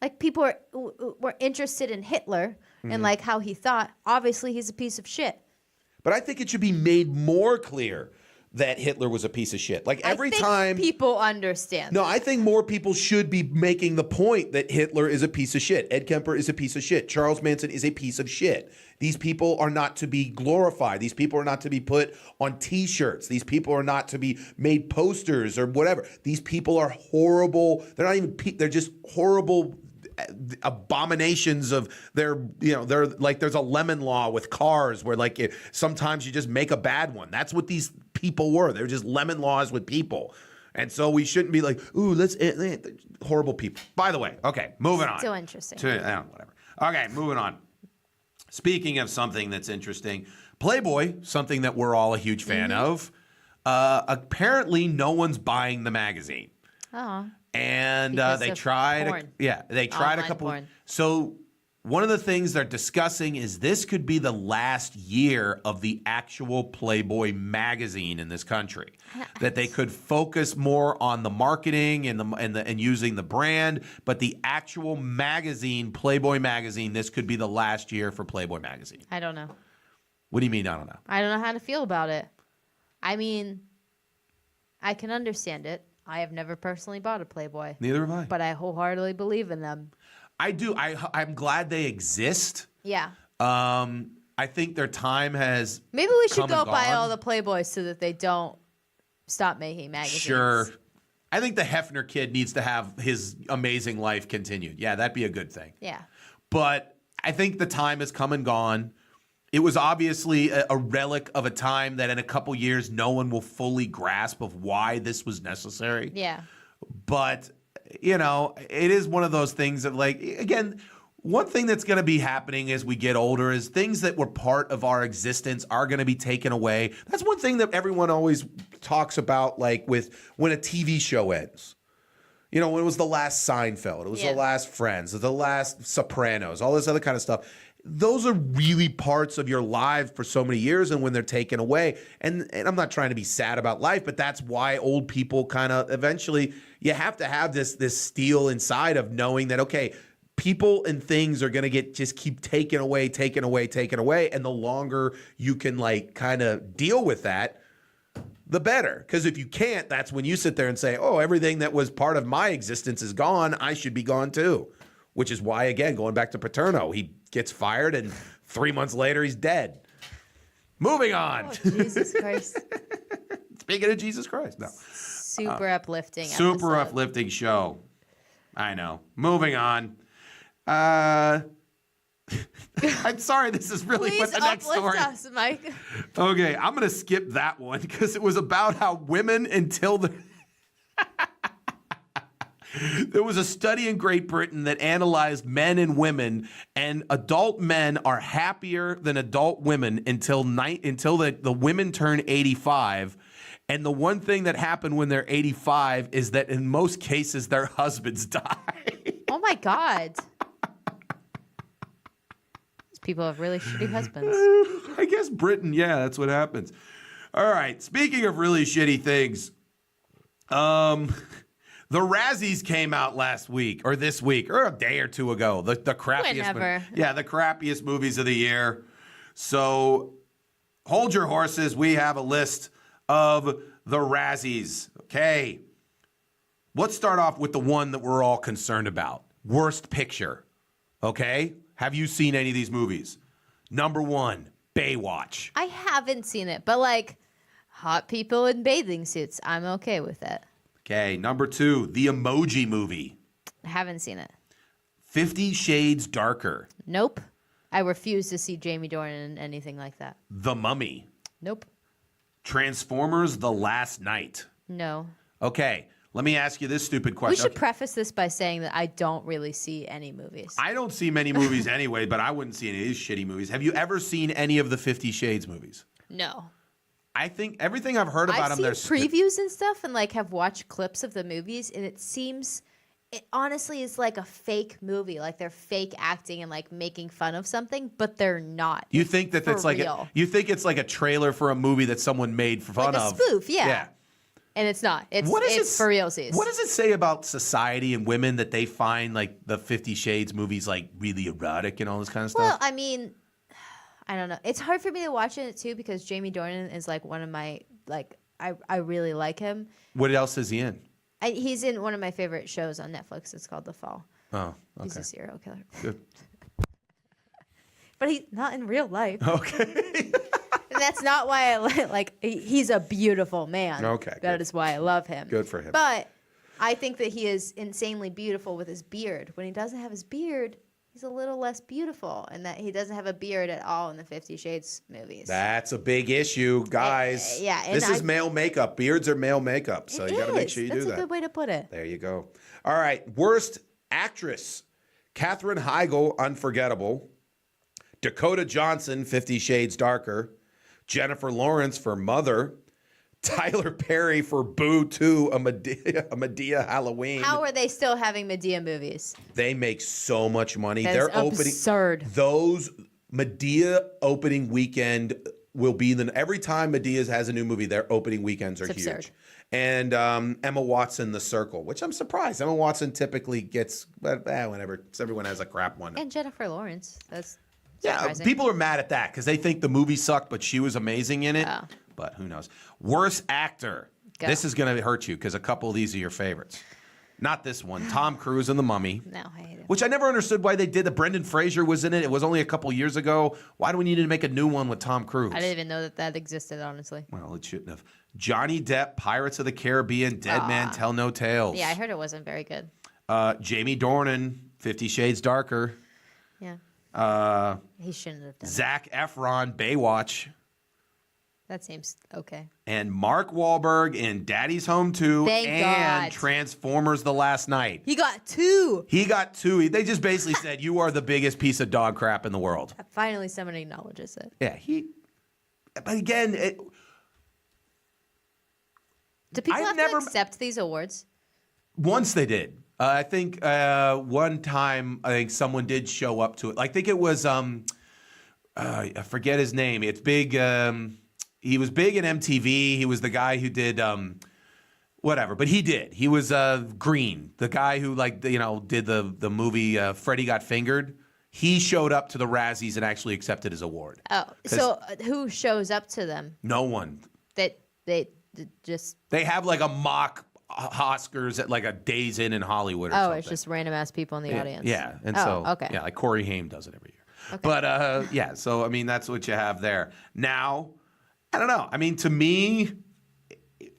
Like people were interested in Hitler and like how he thought. Obviously, he's a piece of shit. But I think it should be made more clear that Hitler was a piece of shit. Like every time people understand. No, I think more people should be making the point that Hitler is a piece of shit. Ed Kemper is a piece of shit. Charles Manson is a piece of shit. These people are not to be glorified. These people are not to be put on T-shirts. These people are not to be made posters or whatever. These people are horrible. They're not even. They're just horrible abominations of they're like there's a lemon law with cars where like sometimes you just make a bad one. That's what these people were. They're just lemon laws with people. And so we shouldn't be like, ooh, let's horrible people. By the way, okay, moving on. Still interesting. Whatever. Okay, moving on. Speaking of something that's interesting, Playboy, something that we're all a huge fan of, apparently no one's buying the magazine. Oh. And they tried, they tried a couple. Porn. So one of the things they're discussing is this could be the last year of the actual Playboy magazine in this country. That they could focus more on the marketing and using the brand, but the actual magazine, Playboy magazine, this could be the last year for Playboy magazine. I don't know. What do you mean? I don't know. I don't know how to feel about it. I mean, I can understand it. I have never personally bought a Playboy. Neither have I. But I wholeheartedly believe in them. I do. I'm glad they exist. Yeah. I think their time has Maybe we should come go and buy gone. all the Playboys so that they don't stop making magazines. Sure. I think the Hefner kid needs to have his amazing life continued. Yeah, that'd be a good thing. Yeah. But I think the time has come and gone. It was obviously a relic of a time that in a couple years no one will fully grasp of why this was necessary. Yeah. But, you know, it is one of those things that, like, again, one thing that's going to be happening as we get older is things that were part of our existence are going to be taken away. That's one thing that everyone always talks about, like with when a TV show ends. You know, when it was the last Seinfeld, it was the last Friends, the last Sopranos, all this other kind of stuff. Those are really parts of your life for so many years, and when they're taken away, and I'm not trying to be sad about life, but that's why old people kind of eventually, you have to have this steel inside of knowing that, okay, people and things are going to just keep taken away, and the longer you can like kind of deal with that, the better. Because if you can't, that's when you sit there and say, oh, everything that was part of my existence is gone. I should be gone too. Which is why, again, going back to Paterno, he gets fired and 3 months later he's dead. Moving on. Oh, Jesus Christ. Speaking of Jesus Christ. No. Super uplifting. Super episode. uplifting show. I know. Moving on. I'm sorry, this is really Please what the next uplift story. us, Mike. Okay, I'm going to skip that one because it was about how women until the... There was a study in Great Britain that analyzed men and women, and adult men are happier than adult women until the women turn 85. And the one thing that happened when they're 85 is that in most cases their husbands die. Oh my God. These people have really shitty husbands. I guess Britain, yeah, that's what happens. All right, speaking of really shitty things, the Razzies came out last week, or this week, or a day or two ago. The crappiest, Whenever. The crappiest movies of the year. So hold your horses. We have a list of the Razzies. Okay, let's start off with the one that we're all concerned about: Worst Picture. Okay, have you seen any of these movies? Number one, Baywatch. I haven't seen it, but like hot people in bathing suits, I'm okay with it. Okay, number two, The Emoji Movie. I haven't seen it. 50 Shades Darker. Nope. I refuse to see Jamie Dornan in anything like that. The Mummy. Nope. Transformers: The Last Night. No. Okay, let me ask you this stupid We question. should preface this by saying that I don't really see any movies. I don't see many movies anyway, but I wouldn't see any of these shitty movies. Have you ever seen any of the 50 Shades movies? No. I think everything I've heard about I've them, seen previews and stuff and like have watched clips of the movies, and it seems it honestly is like a fake movie. Like they're fake acting and like making fun of something, but they're not. You think that that's like you think it's like a trailer for a movie that someone made for fun Like a of. spoof, yeah. Yeah. And it's not. It's What is it's it- for realsies. What does it say about society and women that they find like the 50 Shades movies like really erotic and all this kind of stuff? Well, I mean, I don't know. It's hard for me to watch it too because Jamie Dornan is like one of my like I really like him. What else is he in? He's in one of my favorite shows on Netflix. It's called The Fall. Oh, okay. He's a serial killer. Good. But he's not in real life. Okay. And that's not why I like. He's a beautiful man. Okay, That good. is why I love him. Good for him. But I think that he is insanely beautiful with his beard. When he doesn't have his beard, he's a little less beautiful, and that he doesn't have a beard at all in the 50 Shades movies. That's a big issue, guys. yeah, and This is male makeup. Beards are male makeup, so It you got to make is. sure you That's do a that. good way to put it. There you go. All right, worst actress: Katherine Heigl, Unforgettable; Dakota Johnson, 50 Shades Darker; Jennifer Lawrence for Mother; Tyler Perry for Boo 2, a Medea Halloween. How are they still having Medea movies? They make so much money. That They're is opening absurd. those Medea opening weekend will be every time Medea has a new movie, their opening weekends are It's huge. absurd. And Emma Watson, The Circle, which I'm surprised. Emma Watson typically gets whenever everyone has a crap one. And Jennifer Lawrence. That's Yeah, surprising. people are mad at that because they think the movie sucked, but she was amazing in it. Oh. But who knows? Worst actor. Go. This is going to hurt you because a couple of these are your favorites. Not this one. Tom Cruise and The Mummy. No, I hate it. Which I never understood why they did. The Brendan Fraser was in it. It was only a couple years ago. Why do we need to make a new one with Tom Cruise? I didn't even know that existed, honestly. Well, it shouldn't have. Johnny Depp, Pirates of the Caribbean, Dead Man Tell No Tales. Yeah, I heard it wasn't very good. Jamie Dornan, 50 Shades Darker. Yeah. He shouldn't have done Zac Efron, Baywatch. That seems okay. And Mark Wahlberg in Daddy's Home 2 Thank and God. Transformers The Last Night. He got 2. He got 2. They just basically said, you are the biggest piece of dog crap in the world. Finally, someone acknowledges it. Yeah, but again, Do people I've have never- to accept these awards? once they did. I think one time, I think someone did show up to it. I think it was, I forget his name. It's big. He was big in MTV. He was the guy who did whatever, but he did. He was Green, the guy who did the movie Freddie Got Fingered. He showed up to the Razzies and actually accepted his award. Oh, so who shows up to them? No one. That they just. They have like a mock Oscars at like a Days Inn in Hollywood or Oh, something. it's just random ass people in the audience. Yeah, and okay. yeah, like Corey Haim does it every year. Okay. But yeah, so I mean that's what you have there. Now, I don't know. I mean, to me,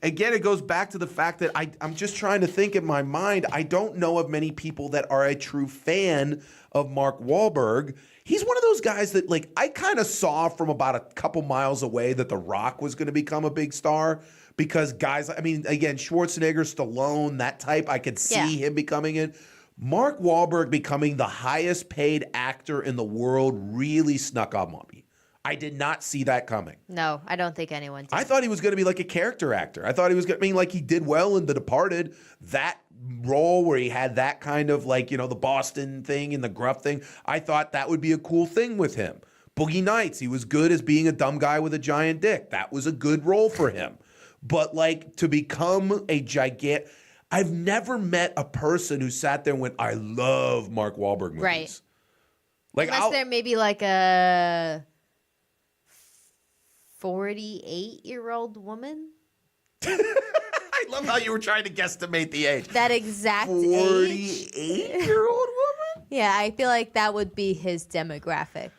again, it goes back to the fact that I'm just trying to think in my mind. I don't know of many people that are a true fan of Mark Wahlberg. He's one of those guys that like I kind of saw from about a couple miles away that The Rock was going to become a big star. Because guys, I mean, again, Schwarzenegger, Stallone, that type, I could see him becoming it. Mark Wahlberg becoming the highest paid actor in the world really snuck up on me. I did not see that coming. No, I don't think anyone did. I thought he was going to be like a character actor. I thought he was going to, I mean, like he did well in The Departed, that role where he had that kind of like, the Boston thing and the gruff thing. I thought that would be a cool thing with him. Boogie Nights, he was good as being a dumb guy with a giant dick. That was a good role for him. But like to become a gigant, I've never met a person who sat there and went, I love Mark Wahlberg movies. Right. Like Unless they're maybe like a 48-year-old woman. I love how you were trying to guesstimate the age. That exact age. 48-year-old woman? Yeah, I feel like that would be his demographic.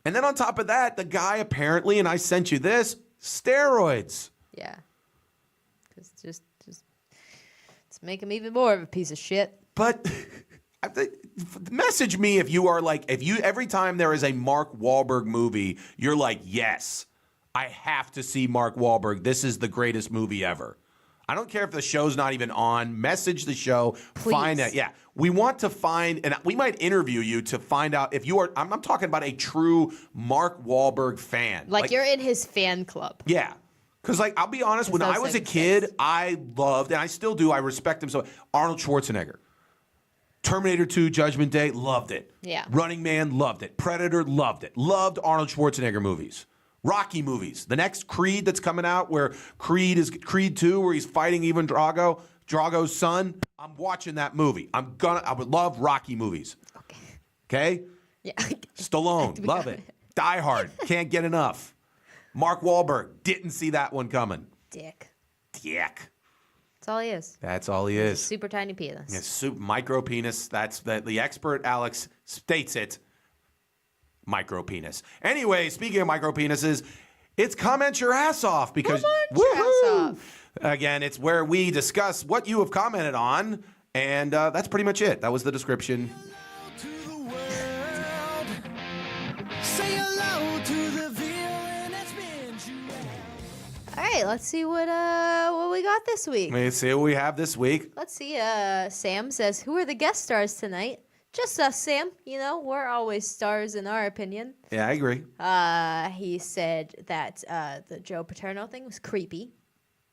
And then on top of that, the guy apparently, and I sent you this, steroids. Yeah. Because just let's make him even more of a piece of shit. But message me if you are like, every time there is a Mark Wahlberg movie, you're like, yes, I have to see Mark Wahlberg. This is the greatest movie ever. I don't care if the show's not even on. Message the show. Please. Find it. Yeah. We want to find, and we might interview you to find out if you are, I'm talking about a true Mark Wahlberg fan. Like you're in his fan club. Yeah. Because, like, I'll be honest, when I was a kid, I loved, and I still do, I respect him so. Arnold Schwarzenegger. Terminator 2, Judgment Day, loved it. Yeah. Running Man, loved it. Predator, loved it. Loved Arnold Schwarzenegger movies. Rocky movies. The next Creed that's coming out, where Creed is Creed 2, where he's fighting Ivan Drago's son. I'm watching that movie. I would love Rocky movies. Okay? Yeah. Stallone, love it. Die Hard, can't get enough. Mark Wahlberg, didn't see that one coming. Dick. That's all he is. That's all he is. Super tiny penis. Yeah, micro penis. That's the expert Alex states it. Micro penis. Anyway, speaking of micro penises, it's Comment Your Ass Off because again, it's where we discuss what you have commented on, and that's pretty much it. That was the description. All right, let's see what we got this week. Let's see what we have this week. Let's see. Sam says, "Who are the guest stars tonight?" Just us, Sam. We're always stars in our opinion. Yeah, I agree. He said that the Joe Paterno thing was creepy.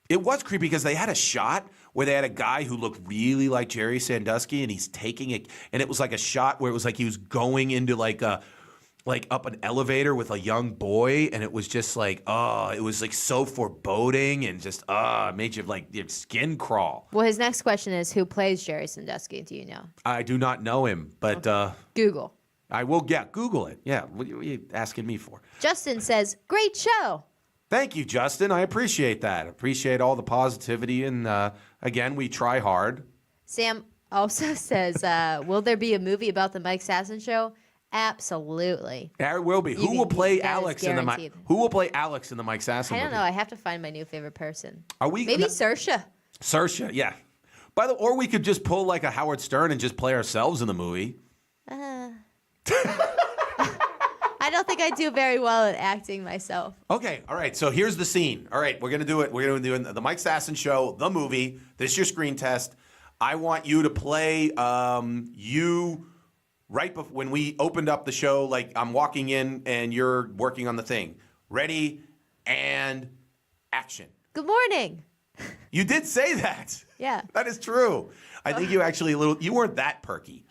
It was creepy because they had a shot where they had a guy who looked really like Jerry Sandusky, and he's taking it, and it was like a shot where it was like he was going into like up an elevator with a young boy, and it was just like, it was like so foreboding and just, it made you like your skin crawl. Well, his next question is, who plays Jerry Sandusky? Do you know? I do not know him, but Google. I will. Yeah, Google it. Yeah, what are you asking me for? Justin says, "Great show." Thank you, Justin. I appreciate that. Appreciate all the positivity, and again, we try hard. Sam also says, will there be a movie about the Mike Sasson Show? Absolutely. There will be. Who will play Alex in the Mike? Who will play Alex in the Mike Sasson movie? I don't know. I have to find my new favorite person. Are we maybe Saoirse? Saoirse, yeah. By the or we could just pull like a Howard Stern and just play ourselves in the movie. I don't think I do very well at acting myself. Okay, all right. So here's the scene. All right, we're gonna do it. We're gonna do the Mike Sasson Show, the movie. This is your screen test. I want you to play you. Right before when we opened up the show, like I'm walking in and you're working on the thing. Ready and action. Good morning. You did say that. Yeah. That is true. I think you actually you weren't that perky.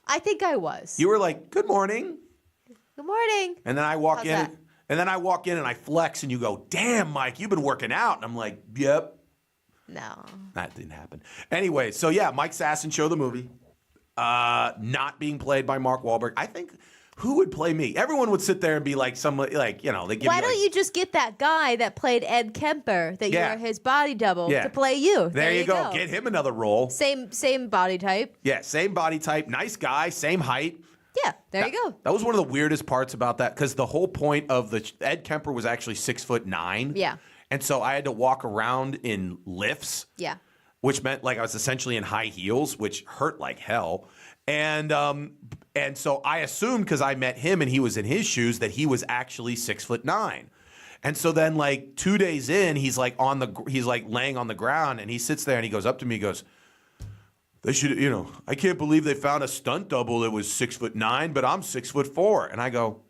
I think I was. You were like, "Good morning." Good morning. And then I walk How's in that? and then I walk in and I flex and you go, "Damn, Mike, you've been working out." And I'm like, "Yep." No. That didn't happen. Anyway, so yeah, Mike Sasson Show, the movie. Not being played by Mark Wahlberg. I think who would play me? Everyone would sit there and be like, somebody like, you know, they give Why you don't like, you just get that guy that played Ed Kemper, that Yeah. you're his body double, Yeah. to play you? There you go. Get him another role. Same body type. Yeah, same body type, nice guy, same height. Yeah, there you go. That was one of the weirdest parts about that because the whole point of the Ed Kemper was actually 6'9". Yeah. And so I had to walk around in lifts. Yeah. Which meant like I was essentially in high heels, which hurt like hell. And so I assumed because I met him and he was in his shoes that he was actually 6'9". And so then like 2 days in, he's like laying on the ground and he sits there and he goes up to me, he goes, "They should, you know, I can't believe they found a stunt double that was 6'9", but I'm 6'4". And I go,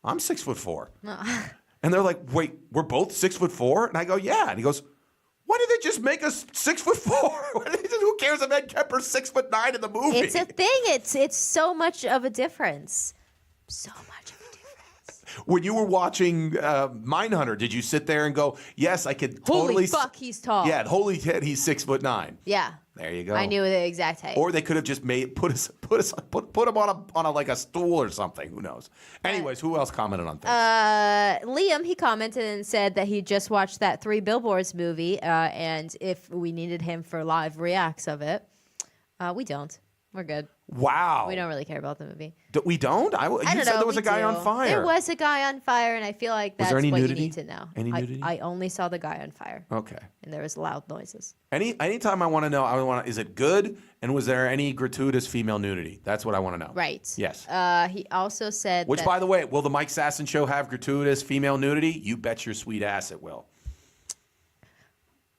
"I'm 6'4". And they're like, "Wait, we're both 6'4"? And I go, "Yeah." And he goes, "Why did they just make us 6'4"? Who cares if Ed Kemper's 6'9" in the movie?" It's a thing. It's so much of a difference. So much of a difference. When you were watching Mindhunter, did you sit there and go, "Yes, I could totally"? Holy fuck, he's tall. Yeah, holy shit, he's 6'9". Yeah. There you go. I knew the exact height. Or they could have just put him on a like a stool or something. Who knows? Anyways, who else commented on things? Liam, he commented and said that he just watched that 3 Billboards movie, and if we needed him for live reacts of it, we don't. We're good. Wow. We don't really care about the movie. We don't? I You don't said know, there was we a guy do. on fire. There was a guy on fire, and I feel like Was that's there any what nudity? you need to know. Any nudity? I only saw the guy on fire, Okay. and there was loud noises. Anytime I want to know, is it good? And was there any gratuitous female nudity? That's what I want to know. Right. Yes. He also said Which, that, by the way, will the Mike Sasson Show have gratuitous female nudity? You bet your sweet ass it will.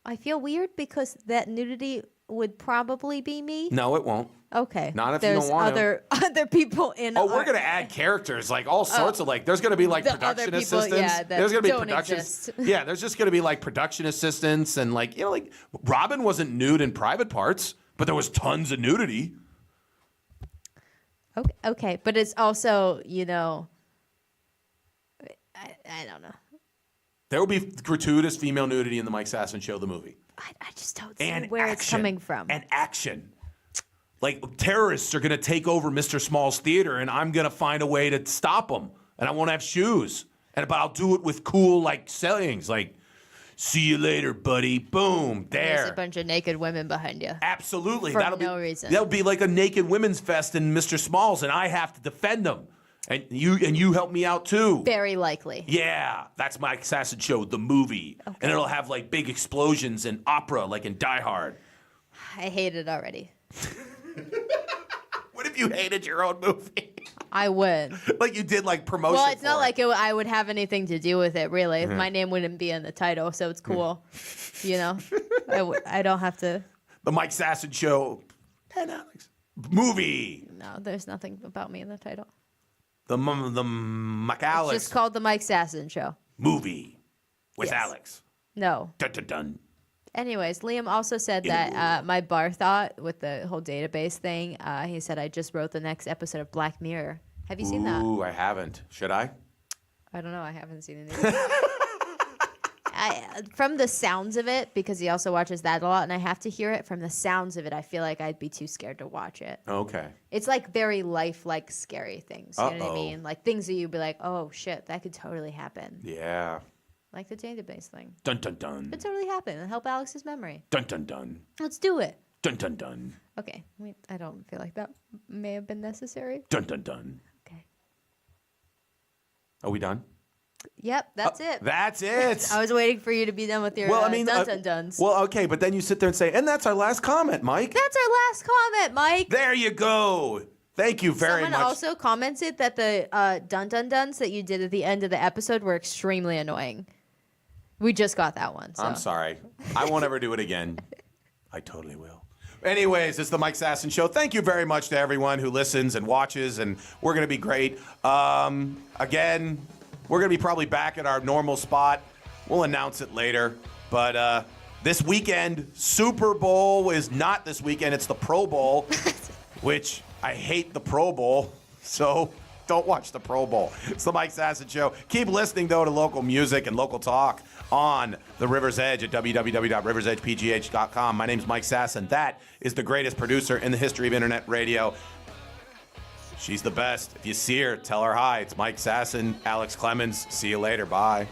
I feel weird because that nudity would probably be me. No, it won't. Okay. Not if you There's don't want to. other people in. Oh, we're gonna add characters, like all sorts of like. There's gonna be like The production other people, assistants. yeah, that there's gonna be don't production. exist. Yeah, there's just gonna be like production assistants and like like Robin wasn't nude in private parts, but there was tons of nudity. Okay, but it's also I don't know. There will be gratuitous female nudity in the Mike Sasson Show, the movie. I just don't see And where action. it's coming from. And action. Like terrorists are going to take over Mr. Small's theater, and I'm going to find a way to stop them. And I won't have shoes. But I'll do it with cool like sayings, like "See you later, buddy." Boom, There's a there. bunch of naked women behind you. Absolutely. For that'll no be, reason. That'll be like a naked women's fest in Mr. Small's, and I have to defend them. And you help me out too. Very likely. Yeah, that's Mike Sasson Show, the movie. Okay. And it'll have like big explosions and opera like in Die Hard. I hate it already. What if you hated your own movie? I would. Like you did like promotion Well, it's not for like I would have anything to do with it, really. My name wouldn't be in the title, so it's cool. I don't have to. The Mike Sasson Show and Alex movie. No, there's nothing about me in the title. The Mike Alex It's just called the Mike Sasson Show. movie with Yes. Alex. No. Dun, dun, dun. Anyways, Liam also said that my bar thought with the whole database thing, he said, I just wrote the next episode of Black Mirror. Have you seen that? Ooh, I haven't. Should I? I don't know. I haven't seen it either. From the sounds of it, because he also watches that a lot, and I have to hear it, from the sounds of it, I feel like I'd be too scared to watch it. Okay. It's like very lifelike, scary things. You know what I Uh-oh. mean? Like things that you'd be like, oh shit, that could totally happen. Yeah. Like the database thing. Dun dun dun. Could totally happen and help Alex's memory. Dun dun dun. Let's do it. Dun dun dun. Okay, I don't feel like that may have been necessary. Dun dun dun. Okay. Are we done? Yep, that's it. That's it. I was waiting for you to be done with your dun-dun-duns. Well, okay, but then you sit there and say, and that's our last comment, Mike. That's our last comment, Mike. There you go. Thank you very Someone much. also commented that the dun-dun-duns that you did at the end of the episode were extremely annoying. We just got that one. So. I'm sorry. I won't ever do it again. I totally will. Anyways, it's the Mike Sasson Show. Thank you very much to everyone who listens and watches, and we're going to be great. Again, we're going to be probably back at our normal spot. We'll announce it later. But this weekend, Super Bowl is not this weekend. It's the Pro Bowl, which I hate the Pro Bowl. So don't watch the Pro Bowl. It's the Mike Sasson Show. Keep listening, though, to local music and local talk on the River's Edge at www.riversedgepgh.com. My name's Mike Sasson. That is the greatest producer in the history of internet radio. She's the best. If you see her, tell her hi. It's Mike Sasson, Alex Clemens. See you later. Bye.